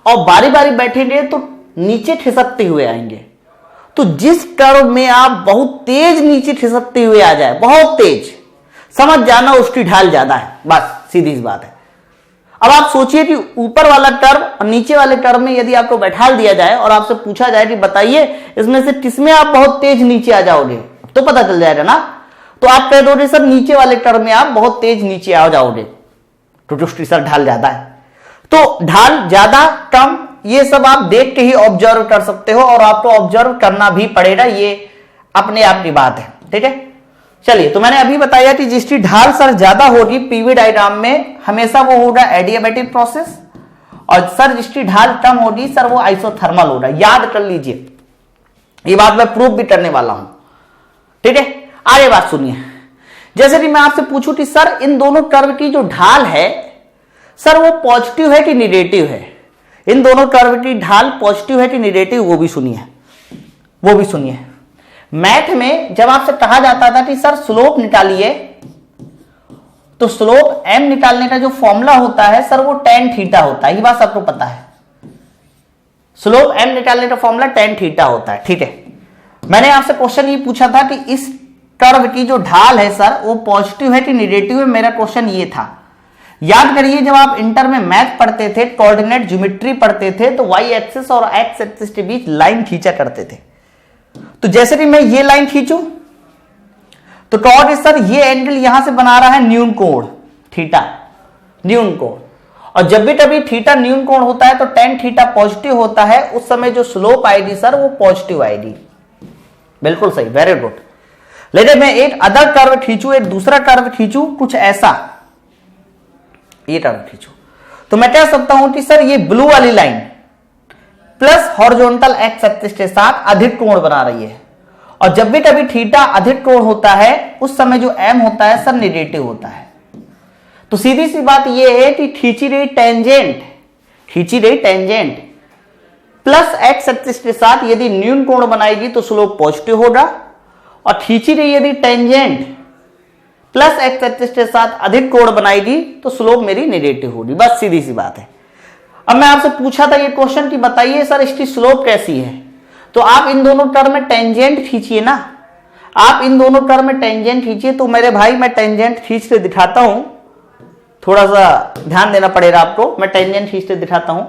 और बारी बारी बैठेंगे तो नीचे खिसकते हुए आएंगे। तो जिस कर्व में आप बहुत तेज नीचे खिसकते हुए आ जाए, बहुत तेज, समझ जाना उसकी ढाल ज्यादा है, बस सीधी सी बात है। अब आप सोचिए कि ऊपर वाला कर्व और नीचे वाले कर्व में यदि आपको बैठाल दिया जाए और आपसे पूछा जाए कि बताइए इसमें से किसमें आप बहुत तेज नीचे आ जाओगे, तो पता चल जाएगा ना। तो आप कह दोगे सर नीचे वाले कर्व में आप बहुत तेज नीचे आ जाओगे, तो उसकी सर ढाल ज्यादा है। तो ढाल ज्यादा कम ये सब आप देख के ही ऑब्जर्व कर सकते हो और आपको ऑब्जर्व करना भी पड़ेगा, ये अपने आप की बात है। ठीक है, चलिए, तो मैंने अभी बताया कि जिसकी ढाल सर ज्यादा होगी पीवी डायग्राम में हमेशा वो होगा एडियाबैटिक प्रोसेस, और सर जिसकी ढाल कम होगी सर वो आइसोथर्मल होगा। याद कर लीजिए, ये बात मैं प्रूव भी करने वाला हूं। ठीक है, आगे बात सुनिए। जैसे कि मैं आपसे पूछूं कि सर इन दोनों कर्व की जो ढाल है सर वो पॉजिटिव है कि निगेटिव है, इन दोनों कर्व की ढाल पॉजिटिव है कि निगेटिव, वो भी सुनिए। मैथ में जब आपसे कहा जाता था कि सर स्लोप निकालिए, तो स्लोप m निकालने का जो फॉर्मूला होता है सर वो tan थीटा होता है, ये बात सबको पता है। स्लोप m निकालने का फॉर्मूला tan थीटा होता है। ठीक है, मैंने आपसे क्वेश्चन ये पूछा था कि इस कर्व की जो ढाल है सर वो पॉजिटिव है कि निगेटिव है, मेरा क्वेश्चन ये था। याद करिए जब आप इंटर में मैथ पढ़ते थे, कोऑर्डिनेट ज्योमेट्री पढ़ते थे, तो y एक्सिस और x एक्सिस के बीच लाइन खींचा करते थे। तो जैसे कि मैं ये लाइन खींचूं तो कहोगे सर ये एंगल यहां से बना रहा है न्यून कोण थीटा, न्यून कोण, और जब भी कभी थीटा न्यून कोण होता है तो tan थीटा पॉजिटिव होता है, उस समय जो स्लोप आएगी सर वो पॉजिटिव आएगी। बिल्कुल सही, वेरी गुड। लेकिन मैं एक अदर कर्व खींचू, एक दूसरा कर्व खींचू कुछ ऐसा, ये कर्व खींचू, तो मैं कह सकता हूं कि सर ये ब्लू वाली line plus horizontal x axis के साथ अधिक कोण बना रही है, और जब भी कभी थीटा अधिक कोण होता है उस समय जो m होता है सर नेगेटिव होता है। तो सीधी सी बात यह है कि खींची गई टेंजेंट प्लस एक्स एक्सिस के साथ यदि न्यून कोण बनाएगी तो स्लोप पॉजिटिव होगा, और खींची गई यदि टेंजेंट प्लस एक्स एक्सिस के साथ अधिक कोण बनाएगी तो स्लोप मेरी नेगेटिव होगी। बस सीधी सी बात है। अब मैं आपसे पूछा था ये क्वेश्चन कि बताइए सर इसकी स्लोप कैसी है, तो आप इन दोनों टर्म में टेंजेंट खींचिए ना, आप इन दोनों टर्म में टेंजेंट खींचिए। तो मेरे भाई मैं टेंजेंट खींच के दिखाता हूं, थोड़ा सा ध्यान देना पड़ेगा आपको, मैं टेंजेंट खींच के दिखाता हूं।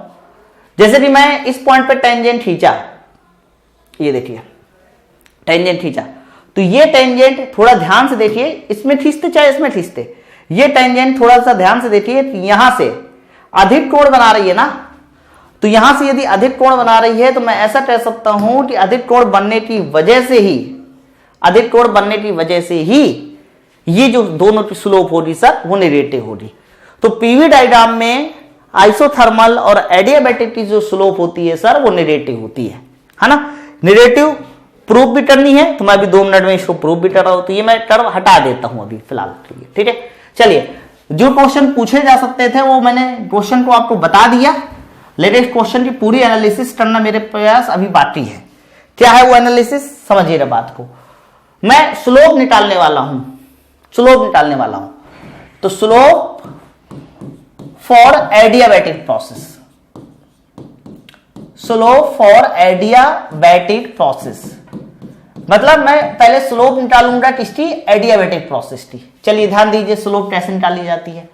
जैसे कि मैं इस पॉइंट पे टेंजेंट खींचा, ये देखिए टेंजेंट खींचा, तो ये टेंजेंट थोड़ा ध्यान से देखिए, इसमें खींचते चाहे इसमें खींचते, ये टेंजेंट थोड़ा सा ध्यान से देखिए, यहां से अधिक कोण बना रही है ना, तो यहां से यदि अधिक कोण बना रही है तो मैं ऐसा कह सकता हूं कि अधिक कोण बनने की वजह से ही ये जो दोनों की स्लोप होगी सर वो नेगेटिव होगी। तो पीवी डायग्राम में आइसोथर्मल और एडियाबैटिक की जो स्लोप होती है सर वो नेगेटिव होती है ना। नेगेटिव प्रूफ भी करनी है तो मैं अभी 2 मिनट में इसको प्रूफ भी कर रहा हूं, तो ये मैं कर्व हटा देता हूं अभी फिलहाल के लिए। ठीक है, चलिए, जो क्वेश्चन पूछे जा सकते थे वो मैंने क्वेश्चन को आपको बता दिया, लेकिन इस क्वेश्चन की पूरी एनालिसिस करना मेरे पास अभी बाकी है। क्या है वो एनालिसिस, समझिएगा बात को। मैं स्लोप निकालने वाला हूं, तो स्लोप फॉर एडियाबैटिक प्रोसेस, मतलब मैं पहले स्लोप निकालूंगा किसकी, एडियाबैटिक प्रोसेस की। चलिए ध्यान दीजिए स्लोप कैसे निकाली जाती है।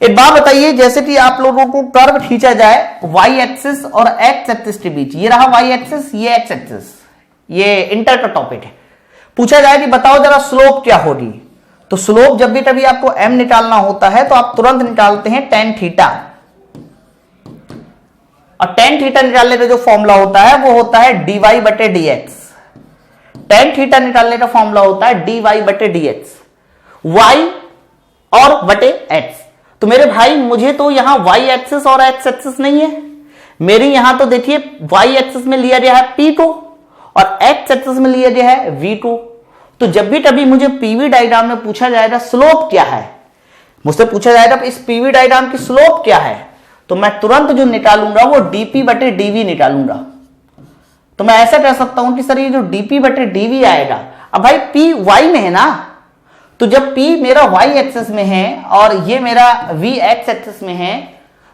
एक बात बताइए, जैसे कि आप लोगों को कर्व खींचा जाए y एक्सिस और x एक्सिस के बीच, ये रहा y एक्सिस, ये x एक्सिस, ये इंटर का टॉपिक है। पूछा जाए कि बताओ जरा स्लोप क्या होगी, तो स्लोप जब भी कभी आपको m निकालना होता है तो आप तुरंत निकालते हैं tan थीटा, और tan थीटा निकालने का जो फॉर्मूला होता है वो होता है dy बटे dx। tan थीटा निकालने का फॉर्मूला होता है dy बटे dx, y और बटे x। तो मेरे भाई मुझे तो यहां y एक्सिस और x एक्सिस नहीं है, मेरी यहां तो देखिए y एक्सिस में लिया गया है p को और x एक्सिस में लिया गया है v को। तो जब भी कभी मुझे पीवी डायग्राम में पूछा जाएगा स्लोप क्या है, मुझसे पूछा जाएगा इस पीवी डायग्राम की स्लोप क्या है, तो मैं तुरंत जो निकालूंगा वो dp बटे dv निकालूंगा। तो मैं ऐसा कह सकता हूं कि सर ये जो dp बटे dv आएगा, अब भाई p y में है ना, तो जब p मेरा y एक्सिस में है और ये मेरा v x एक्सिस में है,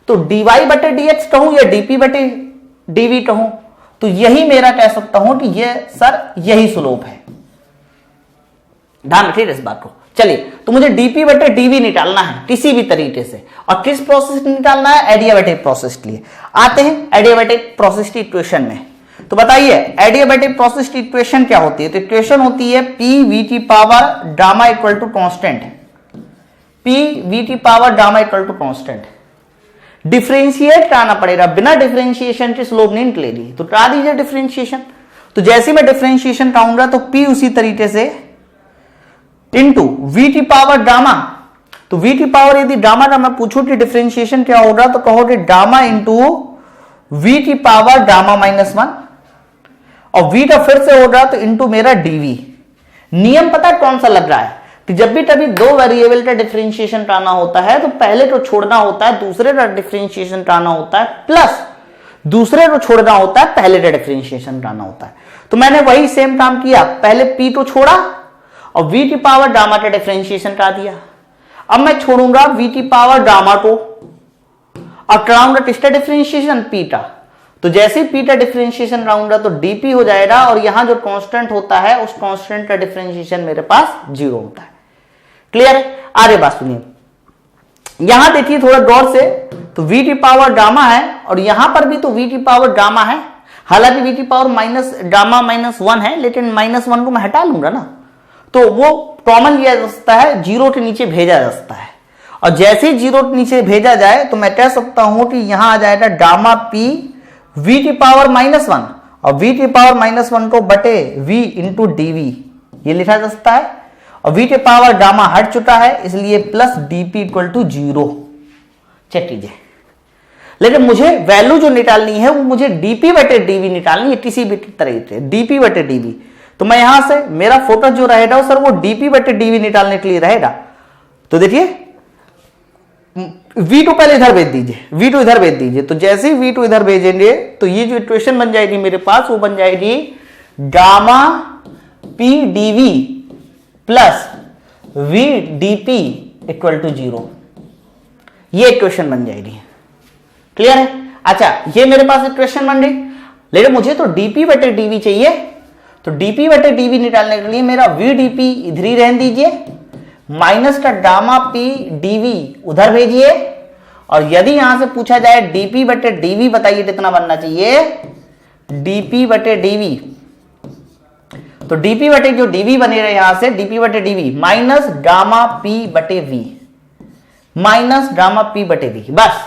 तो dy बटे dx कहूं या dp बटे dv कहूं, तो यही मेरा कह सकता हूं कि ये सर यही स्लोप है। ध्यान रखिए इस बात को। चलिए, तो मुझे dp बटे dv निकालना है किसी भी तरीके से, और किस प्रोसेस निकालना है, एडियाबैटिक प्रोसेस के लिए। आते हैं एडियाबैटिक प्रोसेस की इक्वेशन में। तो बताइए एडियाबैटिक प्रोसेस की इक्वेशन क्या होती है, तो इक्वेशन होती है p v की power gamma equal to constant, p v की power gamma equal to constant. Differentiate कराना पड़ेगा, बिना डिफरेंशिएशन के स्लोप नहीं निकलेगी। तो करा दीजिए डिफरेंशिएशन। तो जैसे मैं डिफरेंशिएशन कराऊंगा तो P उसी तरीके से into we T power gamma. तो वी टी पावर यदि गामा का मैं पूछूं कि डिफरेंशिएशन क्या होगा तो कहोगे gamma into we T power gamma -1 और वी का फिर से होगा तो इंटू मेरा डीवी। नियम पता है कौन सा लग रहा है कि जब भी कभी दो वेरिएबल का डिफरेंशिएशन कराना होता है तो पहले को छोड़ना होता है, दूसरे का डिफरेंशिएशन कराना होता है, प्लस दूसरे को छोड़ना होता है, पहले का डिफरेंशिएशन कराना होता है। तो मैंने वही सेम काम किया, पहले पी को छोड़ा और वी की पावर गामा का डिफरेंशिएशन करा दिया। अब मैं छोड़ूंगा वी की पावर गामा को और कराऊंगा किसका डिफरेंशिएशन, पी का। तो जैसे ही पी का डिफरेंशिएशन कराऊंगा तो डीपी हो जाएगा और यहां जो कांस्टेंट होता है उस कांस्टेंट का डिफरेंशिएशन मेरे पास 0 होता है। क्लियर है? आगे बात सुनिए, यहां देखिए थोड़ा गौर से, तो वी की पावर गामा है और यहां पर भी तो वी की पावर गामा है, हालांकि वी की पावर गामा -1 है, लेकिन -1 को मैं हटा लूंगा ना, तो वो कॉमन लिया जा सकता है, 0 के नीचे भेजा जा सकता है। और जैसे ही 0 के नीचे भेजा जाए तो मैं कह सकता हूं कि यहां आ जाएगा गामा पी वी की पावर -1 और वी की पावर -1 को बटे वी इंटू डीवी, ये लिखा जा सकता है। और वी के पावर गामा हट चुका है इसलिए plus dP equal to 0। Check कीजिए, लेकिन मुझे वैल्यू जो निकालनी है वो मुझे डीपी बटे डीवी निकालनी है, किसी भी तरह से डीपी बटे डीवी। तो मैं यहां से मेरा फोकस जो रहेगा सर वो डीपी बटे डीवी निकालने के लिए रहेगा। तो देखिए V2 पहले इधर भेज दीजिए, V2 इधर भेज दीजिए। तो जैसे ही V2 इधर भेजेंगे तो ये जो इक्वेशन बन जाएगी मेरे पास वो बन जाएगी gamma P dV plus V dP equal to 0। ये इक्वेशन बन जाएगी। क्लियर है? अच्छा, ये मेरे पास इक्वेशन बन गई, लेकिन मुझे तो dP बटे dV चाहिए। तो dP बटे dV निकालने के लिए मेरा V dP इधर ही रहने दीजिए, माइनस का गामा पी डीवी उधर भेजिए। और यदि यहां से पूछा जाए डीपी बटे डीवी बताइए कितना बनना चाहिए, डीपी बटे डीवी। तो डीपी बटे जो डीवी बनेगा यहां से डीपी बटे डीवी माइनस गामा पी बटे वी, माइनस गामा पी बटे वी। बस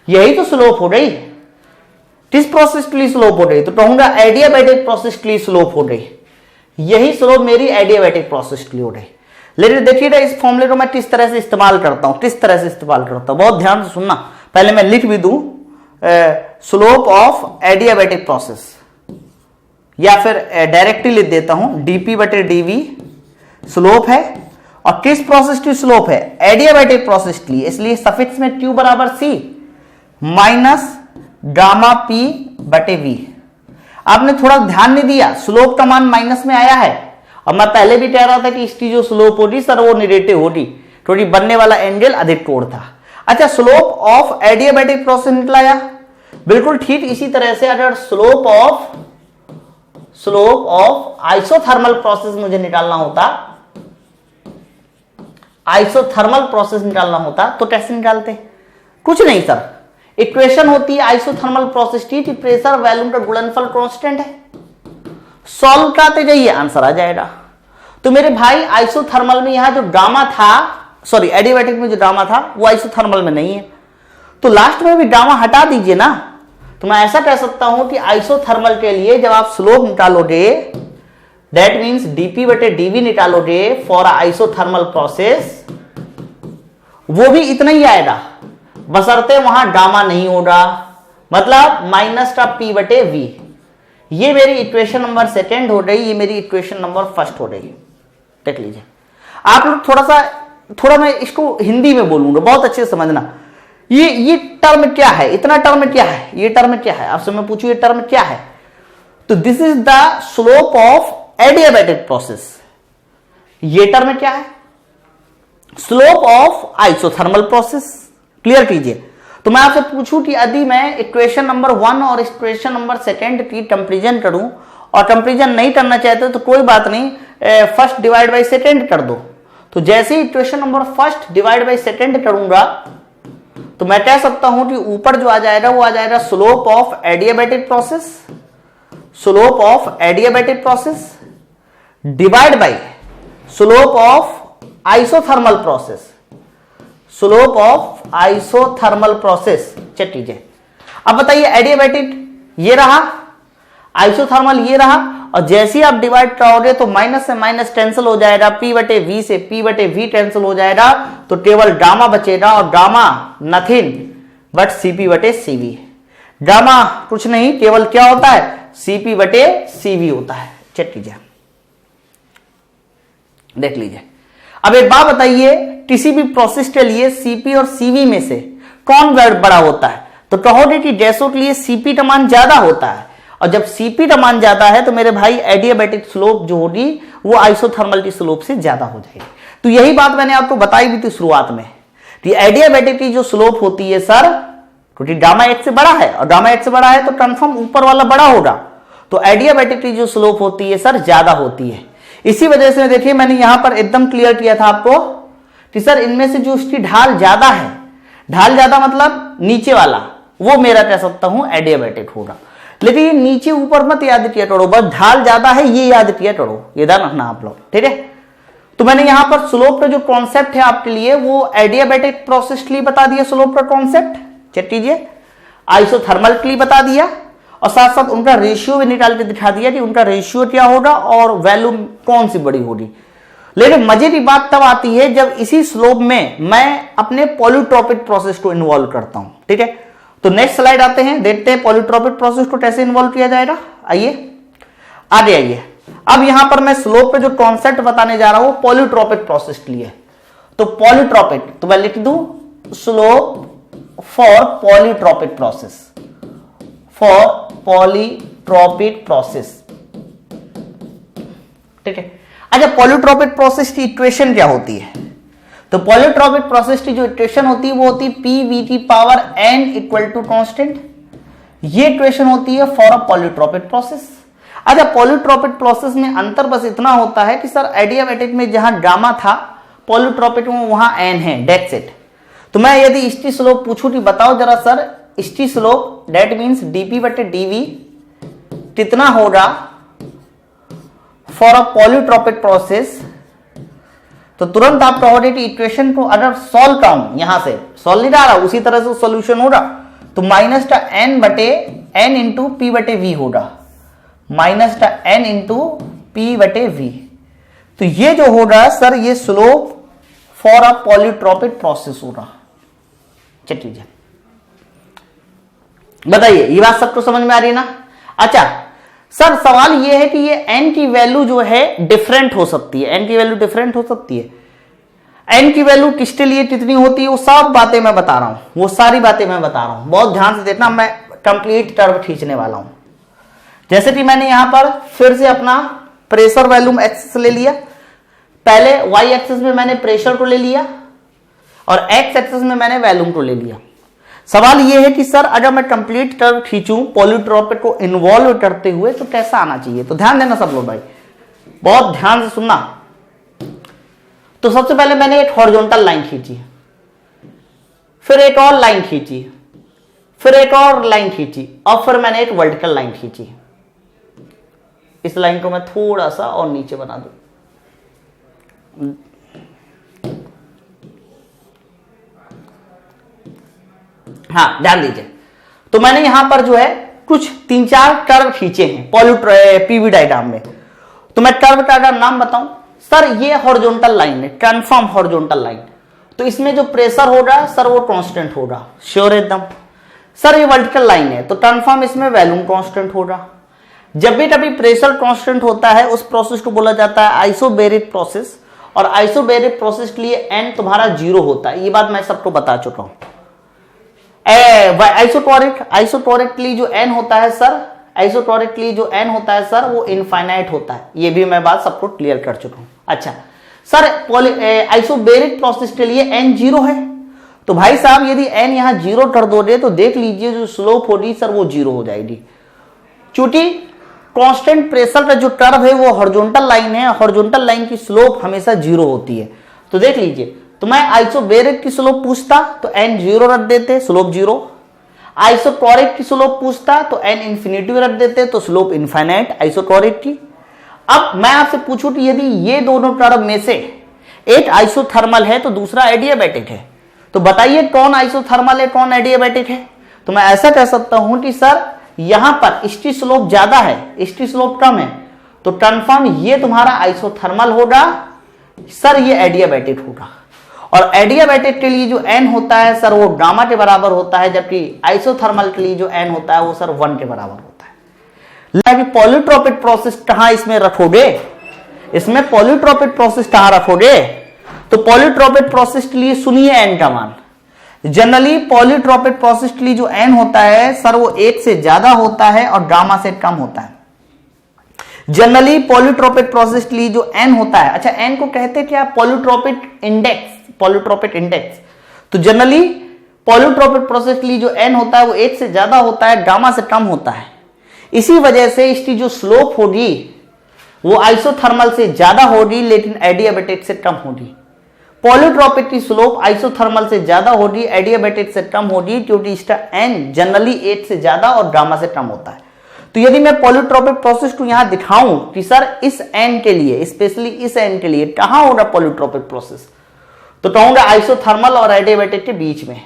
यही तो स्लोप हो गई। किस प्रोसेस के लिए स्लोप हो गई? तो कहूंगा एडियाबैटिक प्रोसेस के लिए स्लोप हो गई। यही स्लोप मेरी एडियाबैटिक प्रोसेस के लिए हो गई। लेकिन देखिएगा इस फॉर्मूले को मैं किस तरह से इस्तेमाल करता हूं, किस तरह से इस्तेमाल करता हूं, बहुत ध्यान से सुनना। पहले मैं लिख भी दूं स्लोप ऑफ एडियाबैटिक प्रोसेस, या फिर डायरेक्टली लिख देता हूं डीपी बटे डीवी स्लोप है। और किस प्रोसेस की स्लोप है? एडियाबैटिक प्रोसेस के लिए, इसलिए सफिक्स में Q बराबर C माइनस गामा पी बटे वी। आपने थोड़ा ध्यान नहीं दिया, स्लोप का मान माइनस में आया है और मैं पहले भी कह रहा था कि इसकी जो स्लोप होगी सर वो नेगेटिव होगी क्योंकि बनने वाला एंगल अधिक कोण था। अच्छा, स्लोप ऑफ एडियाबैटिक प्रोसेस निकलाया, बिल्कुल ठीक इसी तरह से अगर स्लोप ऑफ आइसोथर्मल प्रोसेस मुझे निकालना होता, आइसोथर्मल प्रोसेस निकालना होता तो कैसे निकालते? कुछ नहीं सर, इक्वेशन होती है आइसोथर्मल प्रोसेस की कि प्रेशर वॉल्यूम का गुणनफल कांस्टेंट है, सॉल्व करते जाइए आंसर आ जाएगा। तो मेरे भाई आइसोथर्मल में यहां जो गामा था, सॉरी एडियाबैटिक में जो गामा था वो आइसोथर्मल में नहीं है, तो लास्ट में भी गामा हटा दीजिए ना। तो मैं ऐसा कह सकता हूं कि आइसोथर्मल के लिए जब आप स्लोप निकालोगे दैट मींस डीपी बटे डीवी निकालोगे फॉर आइसोथर्मल प्रोसेस, वो भी इतना ही आएगा बशर्ते वहां गामा नहीं होगा, मतलब माइनस का पी बटे वी। ये मेरी इक्वेशन नंबर सेकेंड हो गई, ये मेरी इक्वेशन नंबर फर्स्ट हो गई। देख लीजिए आप लोग, थोड़ा मैं इसको हिंदी में बोलूंगा, बहुत अच्छे से समझना। ये टर्म क्या है, इतना टर्म क्या है, ये टर्म क्या है, आपसे मैं पूछूं ये टर्म क्या है? तो this is the slope of adiabatic process. ये टर्म क्या है? Slope of isothermal process. Clear कीजिए। तो मैं आपसे पूछूं कि यदि मैं इक्वेशन नंबर 1 और इक्वेशन नंबर सेकेंड की कंपैरिजन करूं और कंपैरिजन नहीं करना चाहते तो कोई बात नहीं, फर्स्ट डिवाइड बाय सेकेंड कर दो। तो जैसे ही equation number first divide by second करूंगा तो मैं कह सकता हूं कि ऊपर जो आ जाएगा वो आ जाएगा slope of adiabatic process, slope of adiabatic process divide by slope of isothermal process, slope of isothermal process. Check कीजिए। अब बताइए एडियाबैटिक ये रहा, आइसोथर्मल ये रहा, और जैसे ही आप डिवाइड कराओगे तो माइनस से माइनस कैंसिल हो जाएगा, पी बटे वी से पी बटे वी कैंसिल हो जाएगा, तो केवल गामा बचेगा, और गामा नथिंग बट सीपी बटे सीवी। गामा कुछ नहीं, केवल क्या होता है, सीपी बटे सीवी होता है। चेक कीजिए, देख लीजिए। अब एक बात बताइए, किसी भी प्रोसेस के लिए सीपी और सीवी में से कौन बड़ा होता है? तो कहोगे कि गैसों के लिए सीपी का मान ज्यादा होता है, और जब सीपी का मान ज्यादा है तो मेरे भाई एडियाबैटिक स्लोप जो होगी वो आइसोथर्मल की स्लोप से ज्यादा हो जाएगी। तो यही बात मैंने आपको बताई भी थी शुरुआत में कि एडियाबैटिक की जो स्लोप होती है सर, क्योंकि गामा एच से बड़ा है, और गामा एच से बड़ा है तो कंफर्म ऊपर वाला बड़ा होगा, तो एडियाबैटिक की जो स्लोप होती है सर ज्यादा होती है। इसी वजह से देखिए मैंने यहां पर एकदम क्लियर किया था आपको कि सर इनमें से जो उसकी ढाल ज्यादा है, ढाल ज्यादा मतलब नीचे वाला, वो मेरा कह सकता हूं एडियाबैटिक होगा। लेकिन ये नीचे ऊपर मत याद किया करो, बस ढाल ज्यादा है ये याद किया करो, ये ध्यान रखना आप लोग, ठीक है। तो मैंने यहां पर स्लोप का जो कॉन्सेप्ट है आपके लिए वो एडियाबैटिक प्रोसेस के लिए बता दिया, स्लोप का कॉन्सेप्ट चेक कीजिए, आइसोथर्मल के लिए बता दिया, और साथ साथ उनका रेशियो भी निकाल के दिखा दिया कि उनका रेशियो क्या होगा और वैल्यू कौन सी बड़ी होगी। लेकिन मजे की बात तब आती है जब इसी स्लोप में मैं अपने पॉलीट्रोपिक प्रोसेस को इन्वॉल्व करता हूं, ठीक है। तो नेक्स्ट स्लाइड आते हैं, देखते हैं पॉलीट्रोपिक प्रोसेस को कैसे इन्वॉल्व किया जाएगा। आइए आगे आइए। अब यहां पर मैं स्लोप पे जो कॉन्सेप्ट बताने जा रहा हूं पॉलीट्रोपिक प्रोसेस के लिए, तो पॉलीट्रोपिक तो मैं लिख दूं slope for polytropic process, for polytropic process, ठीक है। अच्छा, पॉलीट्रोपिक प्रोसेस की इक्वेशन क्या होती है? तो पॉलीट्रोपिक प्रोसेस की जो इक्वेशन होती है वो होती है पी वी की power n equal to constant. ये इक्वेशन होती है फॉर अ पॉलीट्रोपिक प्रोसेस। अच्छा, पॉलीट्रोपिक प्रोसेस में अंतर बस इतना होता है कि सर एडियाबैटिक में जहां गामा था, पॉलीट्रोपिक में वहां एन है, दैट्स इट। तो मैं यदि इसकी स्लोप पूछूं कि बताओ जरा सर इसकी स्लोप, दैट मीन्स डीपी बटे डीवी कितना होगा फॉर अ पॉलीट्रोपिक प्रोसेस, तो तुरंत आप कहोगे कि इक्वेशन को अगर सॉल्व कराऊं, यहां से सॉल्व नहीं रहा उसी तरह से सॉल्यूशन होगा, तो माइनस का एन बटे एन इंटू पी बटे वी होगा, माइनस का एन इंटू पी बटे वी। तो ये जो होगा सर ये slope for a polytropic process होगा। चेक कीजिए, बताइए ये बात सबको समझ में आ रही है ना। अच्छा सर सवाल ये है कि ये n की वैल्यू जो है डिफरेंट हो सकती है, n की वैल्यू डिफरेंट हो सकती है। n की वैल्यू किसके लिए कितनी होती है वो सब बातें मैं बता रहा हूं, वो सारी बातें मैं बता रहा हूं, बहुत ध्यान से देखना। मैं कंप्लीट कर्व खींचने वाला हूं। जैसे कि मैंने यहां पर फिर से अपना प्रेशर वैल्यूम एक्सिस ले लिया, पहले y एक्सिस में मैंने प्रेशर को ले लिया और x एक्सिस में मैंने वैल्यूम को ले लिया। सवाल यह है कि सर अगर मैं कंप्लीट कर्व खींचूं पॉलीट्रोपिक को इन्वॉल्व करते हुए तो कैसा आना चाहिए। तो ध्यान देना सब लोग भाई, बहुत ध्यान से सुनना। तो सबसे पहले मैंने एक हॉरिजॉन्टल लाइन खींची, फिर एक और लाइन खींची, फिर एक और लाइन खींची, और फिर मैंने एक वर्टिकल लाइन खींची। इस लाइन को मैं थोड़ा सा और नीचे बना दूं। हाँ ध्यान दीजिए, तो मैंने यहां पर जो है कुछ 3-4 कर्व खींचे हैं पीवी डायग्राम में। तो मैं कर्व का अगर नाम बताऊं, सर ये हॉरिजॉन्टल लाइन है, कंफर्म हॉरिजॉन्टल लाइन, तो इसमें जो प्रेशर होगा सर वो कांस्टेंट होगा, श्योर एकदम। सर ये वर्टिकल लाइन है तो कंफर्म इसमें वैल्यूम कांस्टेंट होगा। जब भी कभी प्रेशर कांस्टेंट होता है उस प्रोसेस को बोला जाता है आइसोबैरिक प्रोसेस, और आइसोबैरिक प्रोसेस के लिए एन तुम्हारा 0 होता है, ये बात मैं सबको बता चुका हूं। आइसोटोरिक के लिए जो एन होता है सर, आइसोटोरिक के लिए जो एन होता है सर वो इनफाइनाइट होता है, ये भी मैं बात सबको क्लियर कर चुका हूं। अच्छा सर आइसोबैरिक प्रोसेस के लिए एन 0 है, तो भाई साहब यदि एन यहां 0 कर दोगे तो देख लीजिए जो स्लोप होगी सर वो 0 हो जाएगी। चूंकि कांस्टेंट प्रेशर का जो कर्व है वो हॉरिजॉन्टल लाइन है, हॉरिजॉन्टल लाइन की स्लोप हमेशा 0 होती है। तो देख लीजिए, तो मैं आइसोबैरिक की स्लोप पूछता तो n 0 रख देते, स्लोप 0। आइसोटोरिक की स्लोप पूछता तो n इंफिनिटी रख देते, तो स्लोप इनफाइनाइट आइसोटोरिक की। अब मैं आपसे पूछूं कि यदि ये दोनों कर्व में से एक आइसोथर्मल है तो दूसरा एडियाबैटिक है, तो बताइए कौन आइसोथर्मल है, कौन एडियाबैटिक है। तो मैं ऐसा कह सकता हूं कि सर यहां पर स्टी स्लोप ज्यादा है, स्टी स्लोप कम है, तो कन्फर्म ये तुम्हारा आइसोथर्मल होगा, सर ये एडियाबैटिक होगा। और एडियाबैटिक के लिए जो एन होता है सर वो गामा के बराबर होता है, जबकि आइसोथर्मल के लिए जो एन होता है वो सर 1 के बराबर होता है। पॉलीट्रोपिक प्रोसेस कहां इसमें रखोगे, इसमें पॉलीट्रोपिक प्रोसेस कहां रखोगे, तो पॉलीट्रोपिक प्रोसेस के लिए सुनिए एन का मान। जनरली पॉलीट्रोपिक प्रोसेस के लिए जो एन होता है सर वो 1 से ज्यादा होता है और गामा से कम होता है। जनरली पॉलीट्रोपिक प्रोसेस के लिए जो एन होता है, अच्छा एन को कहते क्या, पॉलीट्रोपिक इंडेक्स, पॉलीट्रोपिक इंडेक्स। तो जनरली पॉलीट्रोपिक प्रोसेस के लिए जो एन होता है वो 1 से ज्यादा होता है, गामा से कम होता है। इसी वजह से इसकी जो स्लोप होगी वो आइसोथर्मल से ज्यादा होगी लेकिन एडियाबैटिक से कम होगी। पॉलीट्रोपिक की स्लोप आइसोथर्मल से ज्यादा होगी, एडियाबैटिक से कम होगी, क्योंकि इसका एन जनरली 1 से ज्यादा और गामा से कम होता है। तो यदि मैं पॉलीट्रोपिक प्रोसेस को यहां दिखाऊं कि सर इस एन के लिए, स्पेशली इस एन के लिए कहां होगा पॉलीट्रोपिक प्रोसेस, तो कहूंगा आइसोथर्मल और एडियाबैटिक के बीच में।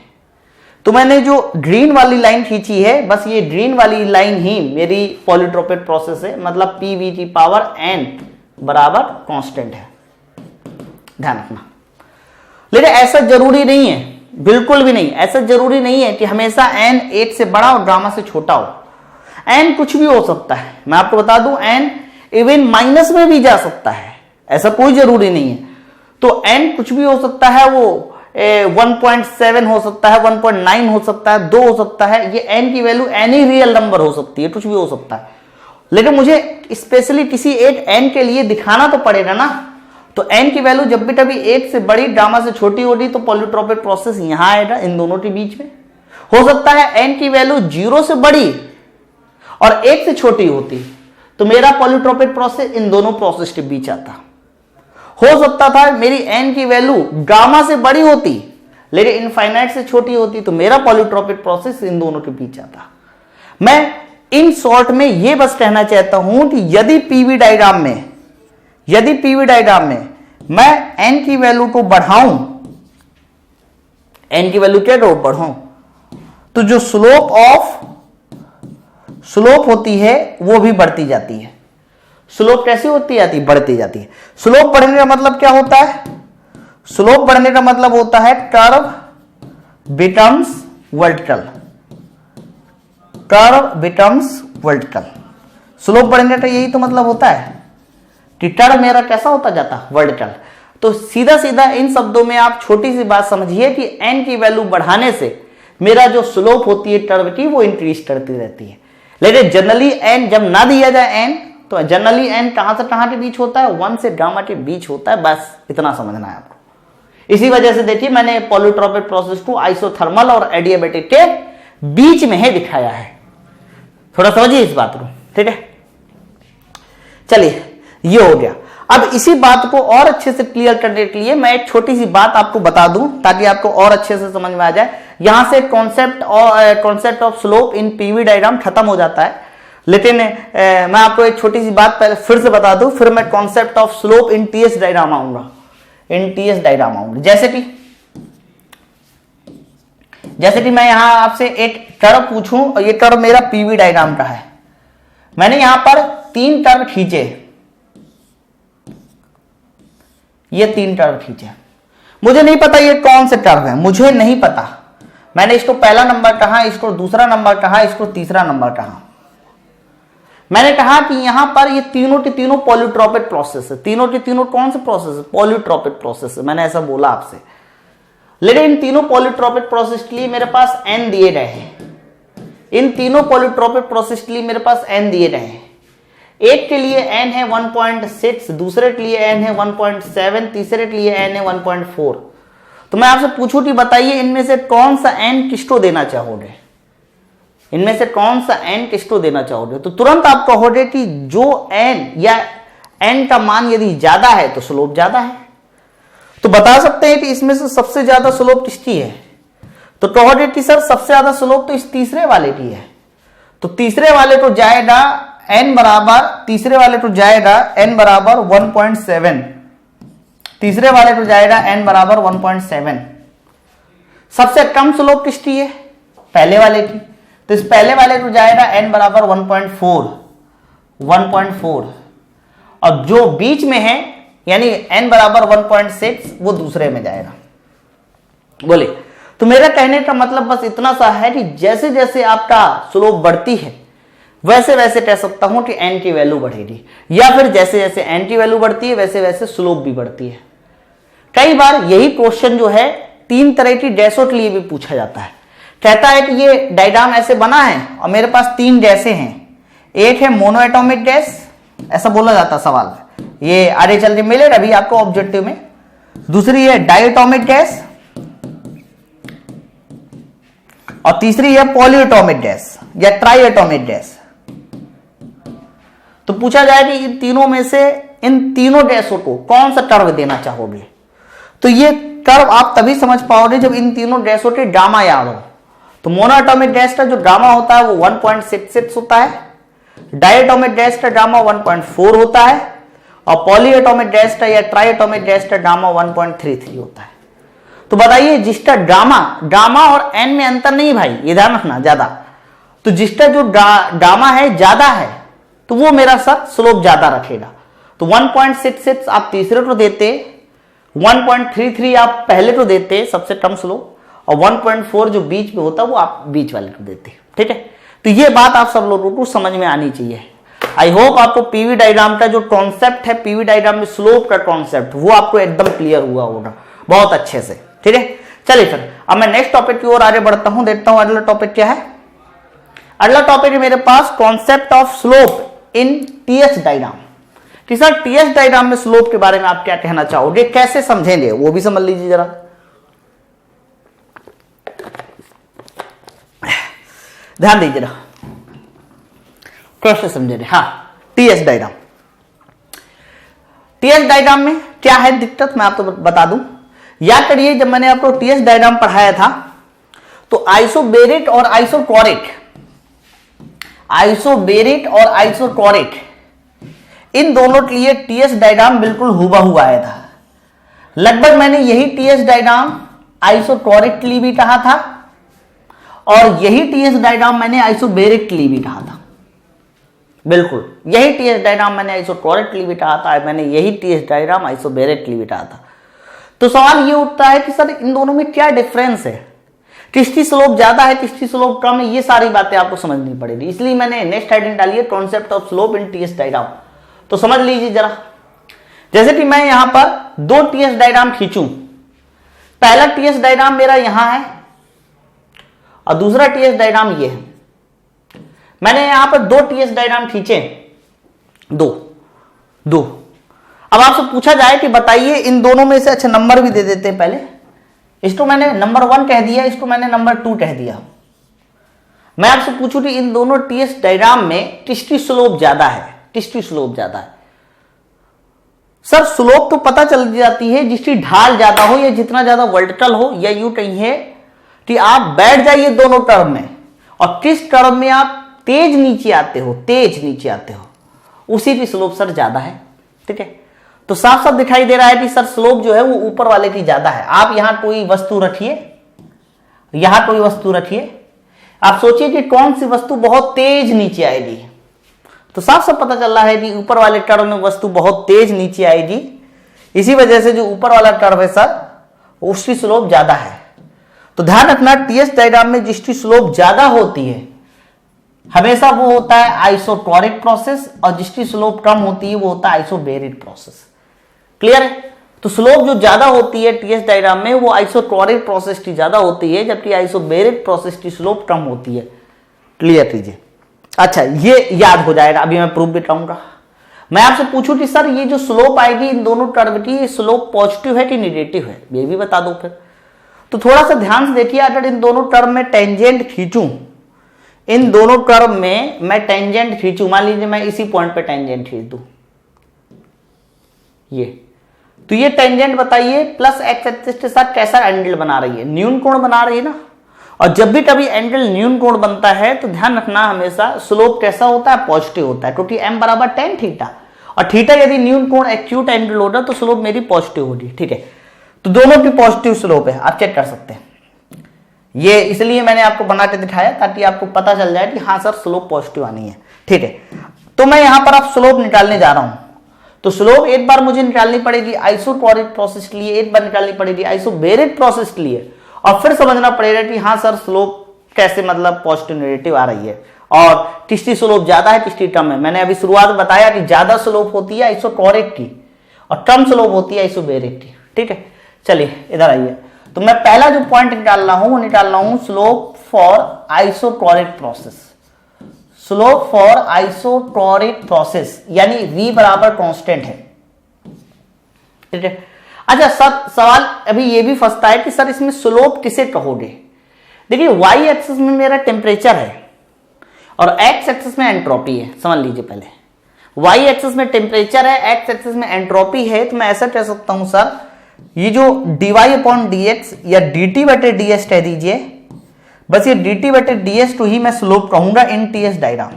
तो मैंने जो ग्रीन वाली लाइन खींची है, बस ये ग्रीन वाली लाइन ही मेरी पॉलीट्रोपिक प्रोसेस है, मतलब पीवी की पावर एन बराबर कांस्टेंट है, ध्यान रखना। लेकिन ऐसा जरूरी नहीं है, बिल्कुल भी नहीं, ऐसा जरूरी नहीं है कि हमेशा एन 1 से बड़ा और गामा से छोटा हो। एन कुछ भी हो सकता है, मैं आपको बता दूं एन इवन माइनस में भी जा सकता है, ऐसा कोई जरूरी नहीं है। तो एन कुछ भी हो सकता है, वो 1.7 हो सकता है, 1.9 हो सकता है, 2 हो सकता है, ये एन की वैल्यू एनी रियल नंबर हो सकती है, कुछ भी हो सकता है। लेकिन मुझे स्पेशली किसी एक एन के लिए दिखाना तो पड़ेगा ना। तो एन की वैल्यू जब भी कभी 1 से बड़ी गामा से छोटी होगी तो पॉलीट्रोपिक प्रोसेस यहां आएगा, इन दोनों के बीच में। हो सकता है एन की वैल्यू 0 से बड़ी और 1 से छोटी होती तो मेरा पॉलीट्रोपिक प्रोसेस इन दोनों प्रोसेस के बीच आता। हो सकता था मेरी एन की वैल्यू गामा से बड़ी होती लेकिन इनफाइनाइट से छोटी होती तो मेरा पॉलीट्रोपिक प्रोसेस इन दोनों के बीच आता। मैं इन शॉर्ट में यह बस कहना चाहता हूं कि यदि पीवी डायग्राम में मैं एन की वैल्यू को बढ़ाऊं, एन की वैल्यू क्या बढ़ाऊं, तो जो स्लोप होती है वो भी बढ़ती जाती है। स्लोप कैसी होती जाती है, बढ़ती जाती है। स्लोप बढ़ने का मतलब क्या होता है, स्लोप बढ़ने का मतलब होता है curve becomes vertical, curve becomes vertical. Slope बढ़ने का यही तो मतलब होता है कि कर्व मेरा कैसा होता जाता, वर्टिकल। तो सीधा सीधा इन शब्दों में आप छोटी सी बात समझिए कि एन की वैल्यू बढ़ाने से मेरा जो स्लोप होती है कर्व की वो इंक्रीज करती रहती है। लेकिन जनरली एन जब ना दिया जाए एन, तो जनरली एन कहां से कहां के बीच होता है, 1 से गामा के बीच होता है, बस इतना समझना है आपको। इसी वजह से देखिए मैंने पॉलीट्रोपिक प्रोसेस को आइसोथर्मल और एडियाबैटिक के बीच में ही दिखाया है। थोड़ा समझिए इस बात को, ठीक है। चलिए ये हो गया। अब इसी बात को और अच्छे से क्लियर करने के लिए मैं एक छोटी सी बात आपको बता दूं ताकि आपको और अच्छे से समझ में आ जाए। यहां से concept of slope in PV diagram खत्म हो जाता है, लेकिन मैं आपको एक छोटी सी बात पहले फिर से बता दूं, फिर मैं concept of slope in TS diagram आऊंगा, जैसे कि मैं यहां आपसे एक कर्व पूछूं और ये कर्व मेरा पीवी डायग्राम का है। मैंने यहां पर 3 कर्व खींचे, ये 3 कर्व खींचे। मुझे नहीं पता ये कौन से कर्व है, मुझे नहीं पता। मैंने इसको पहला नंबर कहा, इसको दूसरा नंबर कहा, इसको तीसरा नंबर कहा। मैंने कहा कि यहां पर ये तीनों के तीनों पॉलीट्रोपिक प्रोसेस है। तीनों के तीनों कौन से प्रोसेस है, पॉलीट्रोपिक प्रोसेस है, मैंने ऐसा बोला आपसे। लेकिन इन तीनों पॉलीट्रोपिक प्रोसेस के लिए मेरे पास एन दिए गए हैं। इन तीनों पॉलीट्रोपिक प्रोसेस के लिए मेरे पास एन दिए गए हैं। एक के लिए एन है 1.6, दूसरे के लिए एन है 1.7, तीसरे के लिए एन है 1.4। तो मैं आपसे पूछूं कि बताइए इनमें से कौन सा एन किसको देना चाहोगे, इनमें से कौन सा एन किसको देना चाहोगे? तो तुरंत आप कहोगे कि जो एन या एन का मान यदि ज्यादा है तो स्लोप ज्यादा है। तो बता सकते हैं कि इसमें से सबसे ज्यादा स्लोप किसकी है? तो कहोगे कि सर सबसे ज्यादा स्लोप तो इस तीसरे वाले की है। तो तीसरे वाले को जाएगा n बराबर, तीसरे वाले को जाएगा n बराबर 1.7, तीसरे वाले को जाएगा n बराबर 1.7। सबसे कम स्लोप किसकी है? पहले वाले की। तो इस पहले वाले को जाएगा n बराबर 1.4 और जो बीच में है यानी n बराबर 1.6 वो दूसरे में जाएगा। बोले तो मेरा कहने का मतलब बस इतना सा है कि जैसे जैसे आपका स्लोप बढ़ती है वैसे वैसे कह सकता हूं कि n की वैल्यू बढ़ेगी, या फिर जैसे जैसे n की वैल्यू बढ़ती है वैसे वैसे स्लोप भी बढ़ती है। कई बार यही क्वेश्चन जो है 3 तरह की डैशों के लिए भी पूछा जाता है। कहता है कि ये डायग्राम ऐसे बना है और मेरे पास 3 डैशे हैं, एक है मोनोएटॉमिक डैश, ऐसा बोला जाता सवाल में, ये आगे चल के मिलेगा अभी आपको ऑब्जेक्टिव में। दूसरी है डायटोमिक डैश और तीसरी है पॉलीएटॉमिक डैश या ट्राइएटॉमिक डैश। तो पूछा जाए कि इन तीनों में से इन तीनों डैशों को कौन सा कर्व देना चाहोगे, तो ये कर्व आप तभी समझ पाओगे जब इन तीनों डैशों के गामा याद हो। तो मोनोएटॉमिक डैश का जो गामा होता है वो 1.66 होता है, डायटोमिक डैश का गामा 1.4 होता है और पॉलीएटॉमिक डैश का या ट्राइएटॉमिक डैश का गामा 1.33 होता है। तो बताइए जिसका गामा और n में अंतर नहीं भाई, ये ध्यान रखना ज्यादा, तो जिसका जो गामा है ज्यादा है तो वो मेरा सर स्लोप ज्यादा रखेगा। तो 1.66 आप तीसरे को देते, 1.33 आप पहले को देते सबसे कम स्लोप, और 1.4 जो बीच में होता है वो आप बीच वाले को देते। ठीक है, तो ये बात आप सब लोगों को समझ में आनी चाहिए। आई होप आपको पीवी डायग्राम का जो कॉन्सेप्ट है, पीवी डायग्राम में स्लोप का कॉन्सेप्ट, वो आपको एकदम क्लियर हुआ होगा बहुत अच्छे से। ठीक है, चलिए फिर अब मैं नेक्स्ट टॉपिक की ओर आगे बढ़ता हूं, देखता हूं अगला टॉपिक क्या है। अगला टॉपिक है मेरे पास concept of slope in TS diagram. कि सर टीएस डायग्राम में स्लोप के बारे में आप क्या कहना चाहोगे, कैसे समझेंगे वो भी समझ लीजिए जरा। ध्यान दीजिए जरा कैसे समझेंगे। हाँ, टीएस डायग्राम, टीएस डायग्राम में क्या है दिक्कत मैं आपको बता दूं। याद करिए जब मैंने आपको टीएस डायग्राम पढ़ाया था तो आइसोबेरिक और आइसोकोरिक इन दोनों के लिए टीएस डायग्राम बिल्कुल हुबहू आया था। लगभग मैंने यही टीएस डायग्राम आइसोकोरिक के लिए भी कहा था और यही टीएस डायग्राम मैंने आइसोबेरिक के लिए भी कहा था। बिल्कुल यही टीएस डायग्राम मैंने आइसोकोरिक के लिए भी कहा था, मैंने यही टीएस डायग्राम आइसोबेरिक के लिए भी कहा था। तो सवाल ये उठता है कि सर इन दोनों में क्या डिफरेंस है, किसकी स्लोप ज्यादा है किसकी स्लोप कम है, ये सारी बातें आपको समझनी पड़ेगी। इसलिए मैंने नेक्स्ट हेडिंग डाली है concept of slope in TS diagram. तो समझ लीजिए जरा, जैसे कि मैं यहां पर 2 टीएस डायग्राम खींचूं, पहला टीएस डायग्राम मेरा यहां है और दूसरा टीएस डायग्राम ये है। मैंने यहां पर 2 टीएस डायग्राम खींचे, दो। अब आपसे पूछा जाए कि बताइए इन दोनों में से, अच्छा नंबर भी दे देते हैं पहले, इसको मैंने नंबर 1 कह दिया, इसको मैंने नंबर 2 कह दिया। मैं आपसे पूछूं कि इन दोनों टीएस डायग्राम में किसकी स्लोप ज्यादा है, किसकी स्लोप ज्यादा है। सर स्लोप तो पता चल जाती है जिसकी ढाल ज्यादा हो या जितना ज्यादा वर्टिकल हो, या यूं कहिए कि आप बैठ जाइए दोनों टर्म में और किस टर्म में आप तेज नीचे आते हो उसी की स्लोप सर ज्यादा है। ठीक है, तो साफ साफ दिखाई दे रहा है कि सर स्लोप जो है वो ऊपर वाले की ज्यादा है। आप यहां कोई वस्तु रखिए, आप सोचिए कि कौन सी वस्तु बहुत तेज नीचे आएगी, तो साफ साफ पता चल रहा है कि ऊपर वाले कर्व में वस्तु बहुत तेज नीचे आएगी। इसी वजह से जो ऊपर वाला कर्व है सर उसकी स्लोप ज्यादा है। तो ध्यान रखना टीएस डायग्राम में जिसकी स्लोप ज्यादा होती है हमेशा वो होता है आइसोकोरिक प्रोसेस, और जिसकी स्लोप कम होती है वो होता है आइसोबेरिक प्रोसेस। क्लियर है, तो स्लोप जो ज्यादा होती है टीएस डायग्राम में वो आइसोकोरिक प्रोसेस की ज्यादा होती है, जबकि आइसोबेरिक प्रोसेस की स्लोप कम होती है। क्लियर कीजिए। अच्छा ये याद हो जाएगा, अभी मैं प्रूफ भी कहूंगा। मैं आपसे पूछूं कि सर ये जो स्लोप आएगी इन दोनों कर्व की, स्लोप पॉजिटिव है कि निगेटिव है, ये भी बता दो फिर। तो थोड़ा सा ध्यान से देखिए, अगर इन दोनों कर्व में टेंजेंट खींचूं, इन दोनों कर्व में मैं टेंजेंट खींचूं, मान लीजिए मैं इसी पॉइंट पे टेंजेंट खींच दूं, ये तो ये टेंजेंट बताइए प्लस एक्स एक्सिस के साथ कैसा एंगल बना रही है, न्यून कोण बना रही है ना। और जब भी कभी एंगल न्यून कोण बनता है तो ध्यान रखना हमेशा स्लोप कैसा होता है, पॉजिटिव होता है, क्योंकि m बराबर tan थीटा, और थीटा यदि न्यून कोण एक्यूट एंगल होगा तो स्लोप मेरी पॉजिटिव होगी। ठीक है, तो दोनों की पॉजिटिव स्लोप है, आप चेक कर सकते हैं। ये इसलिए मैंने आपको बना के दिखाया ताकि आपको पता चल जाए कि हाँ सर स्लोप पॉजिटिव आनी है, ठीक है। तो मैं यहां पर अब स्लोप निकालने जा रहा हूं। तो स्लोप एक बार मुझे निकालनी पड़ेगी आइसोटोरिक प्रोसेस के लिए, एक बार निकालनी पड़ेगी आइसोबेरिक प्रोसेस के लिए, और फिर समझना पड़ेगा कि हाँ सर स्लोप कैसे मतलब पॉजिटिव नेगेटिव आ रही है और किसकी स्लोप ज्यादा है किसकी कम है। मैंने अभी शुरुआत में बताया कि ज्यादा स्लोप होती है आइसोटोरिक की और कम स्लोप होती है आइसोबेरिक की, ठीक है। चलिए इधर आइए। तो मैं पहला जो पॉइंट निकाल रहा हूं वो निकाल रहा हूं slope for isochoric process. Slope for isochoric process यानी v बराबर कांस्टेंट है, ठीक है। अच्छा सर सवाल अभी ये भी फंसता है कि सर इसमें स्लोप किसे कहोगे। देखिए y एक्सिस में मेरा टेम्परेचर है और x एक्सिस में एंट्रोपी है। समझ लीजिए पहले y एक्सिस में टेम्परेचर है, x एक्सिस में एंट्रोपी है। तो मैं ऐसा कह सकता हूं सर ये जो dy/dx या dt/ds कह दीजिए, बस ये dt/ds तो ही मैं स्लोप कहूंगा इन ts डायग्राम।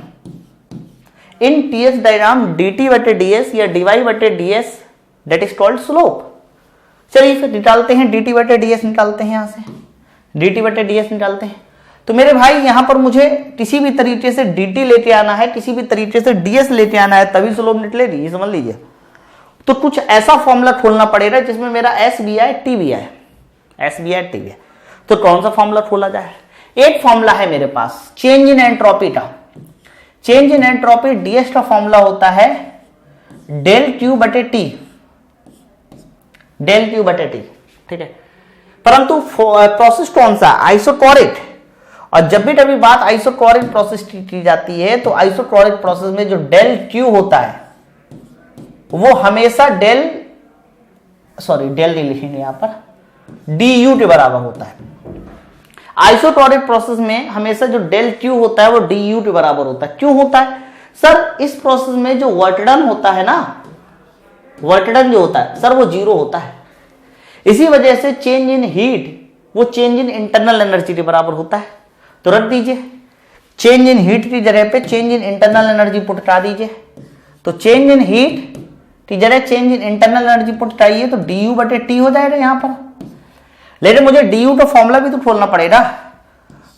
इन ts डायग्राम dt/ds या dy/ds that is called slope. चलिए फिर निकालते हैं dt/ds, निकालते हैं यहां से dt/ds निकालते हैं। तो मेरे भाई यहां पर मुझे किसी भी तरीके से dt लेके आना है, किसी भी तरीके से ds लेके आना है, तभी स्लोप निकलेगी, ये समझ लीजिए। तो कुछ ऐसा फॉर्मूला खोलना पड़ेगा जिसमें मेरा s भी आए t भी आए, s भी आए t भी आए। तो कौन सा फॉर्मूला खोला जाए। एक फॉर्मूला है मेरे पास चेंज इन एंट्रोपी का। चेंज इन एंट्रोपी ds का फॉर्मूला होता है del Q/T, del Q/T, ठीक है। परंतु प्रोसेस कौन सा, आइसोटोरिक। और जब भी कभी बात आइसोटोरिक प्रोसेस की जाती है तो आइसोटोरिक प्रोसेस में जो del Q होता है वो हमेशा del नहीं लिखेंगे यहां पर, du के बराबर होता है। आइसोटोरिक प्रोसेस में हमेशा जो del Q होता है वो du के बराबर होता है। क्यों होता है सर, इस प्रोसेस में जो वर्क डन होता है ना, वर्क डन जो होता है सर वो 0 होता है। इसी वजह से चेंज इन हीट वो चेंज इन इंटरनल एनर्जी के बराबर होता है। तो रख दीजिए, चेंज इन हीट की जगह पे change in internal energy put करा दीजिए। तो चेंज इन हीट की जगह change in internal energy put कराइए तो du/T हो जाएगा यहां पर। लेकिन मुझे du का फॉर्मूला भी तो खोलना पड़ेगा।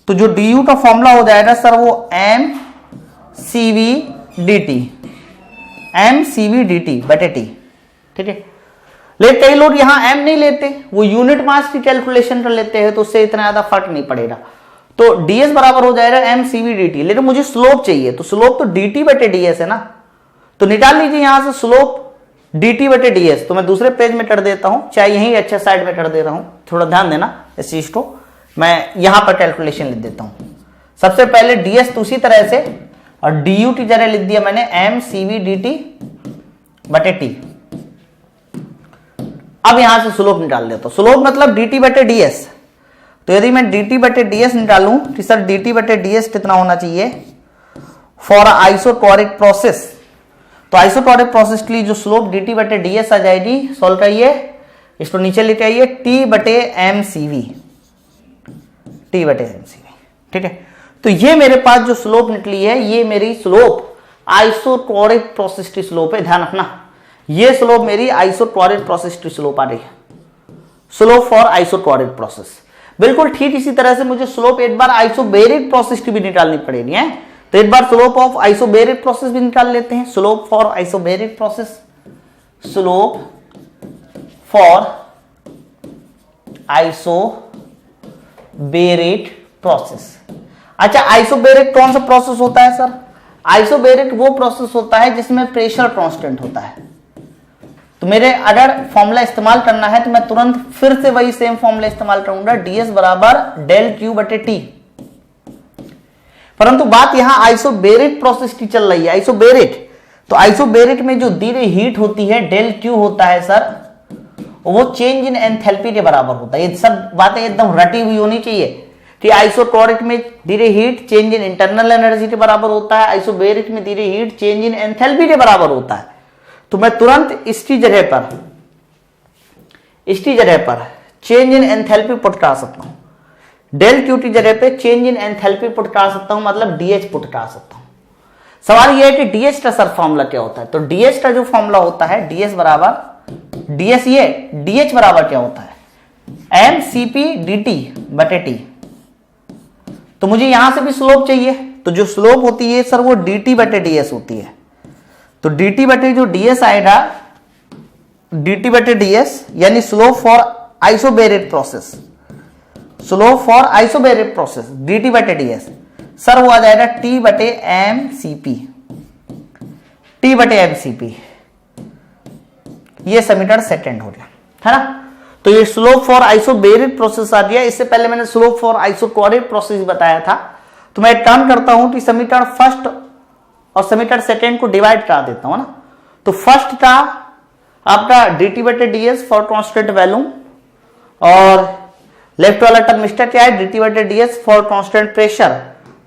तो जो du का फॉर्मूला हो जाएगा सर वो mCV/dt, ठीक है। लेकिन कई लोग यहां m नहीं लेते, वो यूनिट मास की कैलकुलेशन कर लेते हैं, तो उससे इतना ज्यादा फर्क नहीं पड़ेगा। तो ds बराबर हो जाएगा mCV/dt। लेकिन मुझे स्लोप चाहिए, तो स्लोप तो dt/ds है ना। तो निकाल लीजिए यहां से स्लोप dt/ds। तो मैं दूसरे पेज में कर देता हूं, चाहे यहीं अच्छा साइड में कर दे रहा हूं, थोड़ा ध्यान देना इस चीज को। मैं यहां पर कैलकुलेशन लिख देता हूं। सबसे पहले ds तो उसी तरह से, और du की जगह लिख दिया मैंने mCV/dt/T। अब यहां से स्लोप निकाल देता हूं। स्लोप मतलब dt/ds। तो यदि मैं dt/ds निकालूं तो सर dt/ds कितना होना चाहिए फॉर आइसोटोरिक प्रोसेस। तो आइसोटोरिक प्रोसेस के लिए जो स्लोप dt/ds आ जाएगी, सॉल्व करिए, इसको नीचे लेके आइए, T/mCV, ठीक है। तो ये मेरे पास जो स्लोप निकली है ये मेरी स्लोप आइसोटोरिक प्रोसेस की स्लोप है। ध्यान रखना, ये स्लोप मेरी आइसोटोरिक प्रोसेस की स्लोप आ रही है, स्लोप फॉर आइसोटोरिक प्रोसेस। बिल्कुल ठीक इसी तरह से मुझे स्लोप एक बार आइसोबेरिक प्रोसेस की भी निकालनी पड़ेगी है। तो एक बार स्लोप ऑफ आइसोबेरिक प्रोसेस भी निकाल लेते हैं। Slope for isobaric process, slope for isobaric process. अच्छा आइसोबेरिक कौन सा प्रोसेस होता है सर, आइसोबेरिक वो प्रोसेस होता है जिसमें प्रेशर कांस्टेंट होता है। तो मेरे अगर फॉर्मूला इस्तेमाल करना है तो मैं तुरंत फिर से वही सेम फॉर्मूला इस्तेमाल करूंगा, ds बराबर del Q/T। परंतु बात यहां आइसोबेरिक प्रोसेस की चल रही है, आइसोबेरिक। तो आइसोबेरिक में जो दी गई हीट होती है del Q होता है सर, वो चेंज इन एंथैल्पी के बराबर होता है। ये सब बातें एकदम रटी हुई होनी चाहिए कि आइसोटोरिक में दी गई heat change in internal energy के बराबर होता है, आइसोबेरिक में दी गई हीट चेंज इन एंथैल्पी के बराबर होता है। तो मैं तुरंत इसकी जगह पर चेंज इन एंथैल्पी पुट कर सकता हूं, del Q की जगह पे चेंज इन एंथैल्पी पुट कर सकता हूं, मतलब DH पुट कर सकता हूं। सवाल यह है कि DH का सर फॉर्मूला क्या होता है। तो DH का जो फॉर्मूला होता है DH बराबर क्या होता है mCP/dt/T। तो मुझे यहां से भी स्लोप चाहिए, तो जो स्लोप होती है सर वो dt बटे ds होती है। तो dt बटे जो ds आएगा, dt बटे ds यानी slope for isobaric process, slope for isobaric process dt बटे ds सर वो आ जाएगा t बटे mcp, t बटे mcp। ये समीकरण सेकंड हो गया, है ना। तो ये स्लोप फॉर आइसोबैरिक प्रोसेस आ गया। इससे पहले मैंने स्लोप फॉर आइसोक्लोरिक प्रोसेस बताया था। तो मैं टर्न करता हूं कि समीकरण फर्स्ट और समीकरण सेकंड को डिवाइड करा देता हूं ना। तो फर्स्ट था आपका dt बटे ds फॉर कांस्टेंट वॉल्यूम, और लेफ्ट वाला टर्म मिस्टर क्या है, dt बटे ds फॉर कांस्टेंट प्रेशर।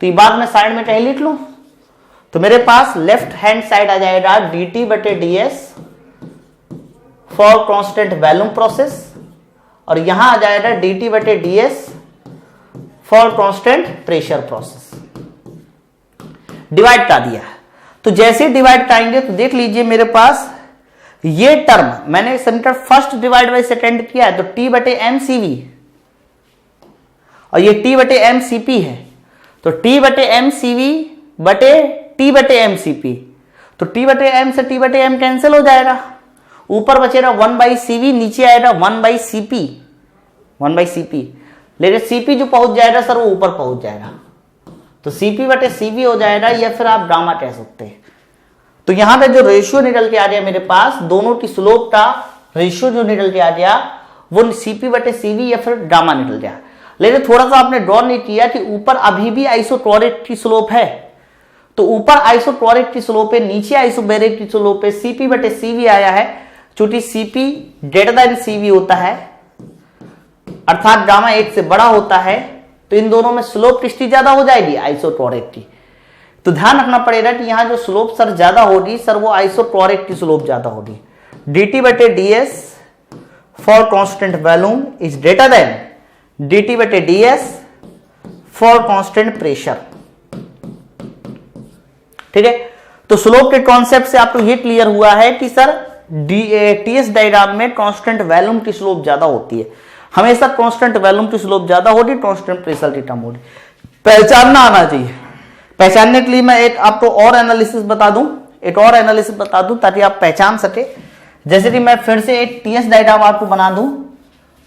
तो ये बात मैं साइड में कहीं लिख लूं, तो मेरे पास लेफ्ट हैंड साइड आ जाएगा dt बटे ds for constant volume process, और यहां आ जाएगा dt बटे ds for constant pressure process. Divide कर दिया। तो जैसे डिवाइड कराएंगे तो देख लीजिए मेरे पास ये टर्म मैंने समीकरण फर्स्ट डिवाइड बाय सेकंड किया है, तो t बटे mcv और ये t बटे mcp है। तो t बटे mcv बटे t बटे mcp, तो t बटे m से t बटे m कैंसिल हो जाएगा, ऊपर बचेगा 1/cv, नीचे आएगा 1/cp, 1/cp। लेकिन cp जो पहुंच जाएगा सर वो ऊपर पहुंच जाएगा, तो cp बटे cv हो जाएगा, या फिर आप गामा कह सकते हैं। तो यहां पे जो रेशियो निकल के आ गया मेरे पास, दोनों की स्लोप का रेशियो जो निकल के आ गया वो cp बटे cv या फिर गामा निकल गया। लेकिन थोड़ा सा आपने ड्रॉ नहीं किया कि ऊपर अभी भी आइसोक्लोरिक की स्लोप है, तो ऊपर आइसोक्लोरिक की स्लोप है, नीचे आइसोबैरिक की स्लोप है, cp बटे cv आया है। चूंकि cp ग्रेटर देन cv होता है, अर्थात गामा 1 से बड़ा होता है, तो इन दोनों में स्लोप किसकी ज्यादा हो जाएगी, आइसोक्लोरिक की। तो ध्यान रखना पड़ेगा कि यहां जो स्लोप सर ज्यादा होगी सर वो आइसोक्लोरिक की स्लोप ज्यादा होगी। dt बटे ds for constant volume is greater than dt बटे ds फॉर कांस्टेंट प्रेशर। ठीक है, तो स्लोप के कॉन्सेप्ट से आपको ये क्लियर हुआ है कि सर टीएस डायग्राम में कांस्टेंट वॉल्यूम की स्लोप ज्यादा होती है, हमेशा कांस्टेंट वॉल्यूम की स्लोप ज्यादा होगी, कांस्टेंट प्रेशर की कम होगी। पहचानना आना चाहिए। पहचानने के लिए मैं एक आपको और एनालिसिस बता दूं, एक और एनालिसिस बता दूं ताकि आप पहचान सके। जैसे कि मैं फिर से एक टीएस डायग्राम आपको बना दूं,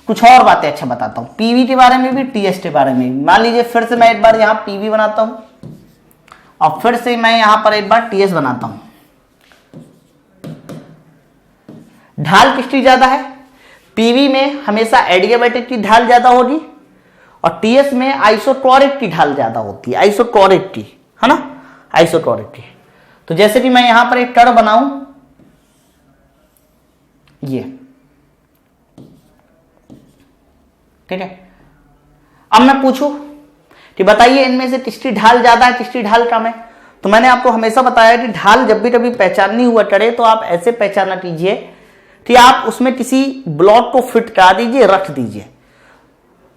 कुछ और बातें अच्छा बताता हूं, पीवी के बारे में भी, टीएस के बारे में भी। मान लीजिए फिर से मैं एक बार यहां पीवी बनाता हूं और फिर से मैं यहां पर एक बार टीएस बनाता हूं। ढाल किसकी ज्यादा है, पीवी में हमेशा एडियाबैटिक की ढाल ज्यादा होगी, और टीएस में आइसोक्लोरिक की ढाल ज्यादा होती है, आइसोक्लोरिक की, है ना, आइसोक्लोरिक की। तो जैसे कि मैं यहां पर एक कर्व बनाऊं, ये ठीक है। अब मैं पूछूं कि बताइए इनमें से किसकी ढाल ज्यादा है, किसकी ढाल कम है। तो मैंने आपको हमेशा बताया कि ढाल जब भी कभी पहचाननी हुआ करे तो आप ऐसे पहचाना कीजिए कि आप उसमें किसी ब्लॉक को फिट करा दीजिए, रख दीजिए।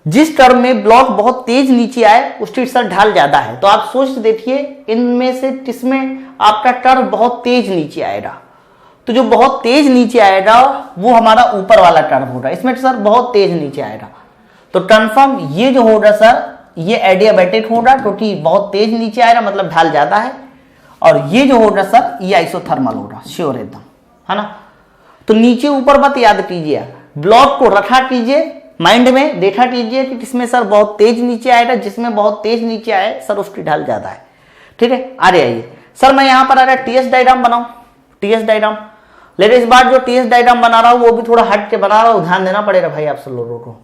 जिस टर्म में ब्लॉक बहुत तेज नीचे आए उसकी सर ढाल ज्यादा है, तो आप सोच देखिए इनमें से किसमें आपका टर्म बहुत तेज नीचे आएगा। तो जो बहुत तेज नीचे आएगा वो हमारा ऊपर वाला टर्म होगा, इसमें सर बहुत तेज नीचे आएगा। तो कन्फर्म ये जो होगा सर ये एडियाबैटिक होगा, क्योंकि बहुत तेज नीचे आएगा मतलब ढाल ज्यादा है, और ये जो होगा सर ये आइसोथर्मल होगा, श्योर एकदम, है ना। तो नीचे ऊपर बात याद कीजिए, ब्लॉक को रखा कीजिए माइंड में, देखा कीजिए कि किसमें सर बहुत तेज नीचे आएगा, जिसमें बहुत तेज नीचे आए सर उसकी ढाल ज्यादा है। ठीक है, आ आइए सर मैं यहां पर आ रहा टीएस डायग्राम बनाऊं, टीएस डायग्राम। लेकिन इस बार जो टीएस डायग्राम बना रहा हूं वो भी थोड़ा हट के बना रहा हूं, ध्यान देना पड़ेगा भाई आप सब लोगों को।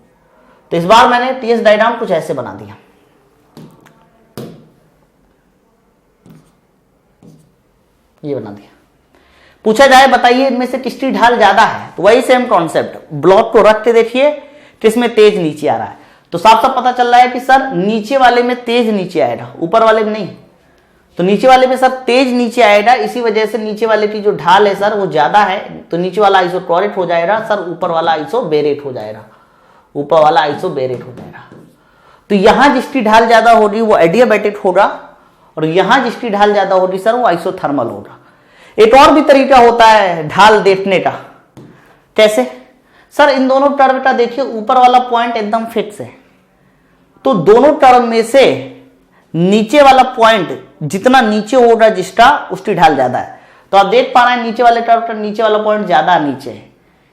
तो इस बार मैंने टीएस डायग्राम कुछ ऐसे बना दिया, ये बना दिया। पूछा जाए बताइए इनमें से किसकी ढाल ज्यादा है, तो वही सेम कॉन्सेप्ट, ब्लॉक को रख के देखिए किसमें तेज नीचे आ रहा है। तो साफ साफ पता चल रहा है कि सर नीचे वाले में तेज नीचे आएगा, ऊपर वाले में नहीं। तो नीचे वाले में सर तेज नीचे आएगा, इसी वजह से नीचे वाले की जो ढाल है सर वो ज्यादा है, तो नीचे वाला आइसोक्लोरिक हो जाएगा सर, ऊपर वाला आइसोबैरेट हो जाएगा, ऊपर वाला आइसोबैरेट हो जाएगा। तो यहां जिसकी ढाल ज्यादा होगी वो एडियाबैटिक होगा, और यहां जिसकी ढाल ज्यादा होगी सर वो आइसोथर्मल होगा। एक और भी तरीका होता है ढाल देखने का, कैसे सर, इन दोनों टर्म का देखिए ऊपर वाला पॉइंट एकदम फिक्स है, तो दोनों टर्म में से नीचे वाला पॉइंट जितना नीचे हो रजिस्ट्रा उसकी ढाल ज्यादा है। तो आप देख पा रहे हैं नीचे वाले टर्व का नीचे वाला पॉइंट ज्यादा नीचे है,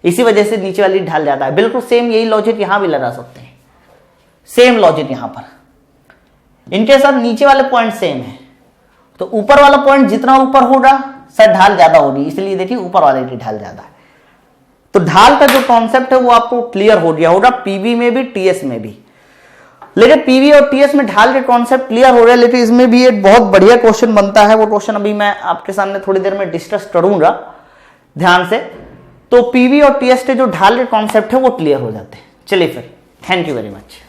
इसी वजह से नीचे वाली ढाल ज्यादा है। बिल्कुल सेम यही लॉजिक यहां भी लगा सकते हैं, सेम लॉजिक यहां पर इनके साथ नीचे वाले पॉइंट सेम है, तो ऊपर वाला पॉइंट जितना ऊपर होगा सर ढाल ज्यादा होगी, इसलिए देखिए ऊपर वाले की ढाल ज्यादा है। तो ढाल का जो कॉन्सेप्ट है वो आपको क्लियर हो गया होगा पीवी में भी टीएस में भी। लेकिन पीवी और टीएस में ढाल के कॉन्सेप्ट क्लियर हो रहा है, लेकिन इसमें भी एक बहुत बढ़िया क्वेश्चन बनता है, वो क्वेश्चन अभी मैं आपके सामने थोड़ी देर में डिस्कस करूंगा ध्यान से। तो पीवी और टीएस के जो ढाल के कॉन्सेप्ट है वो क्लियर हो जाते हैं। चलिए फिर, थैंक यू वेरी मच।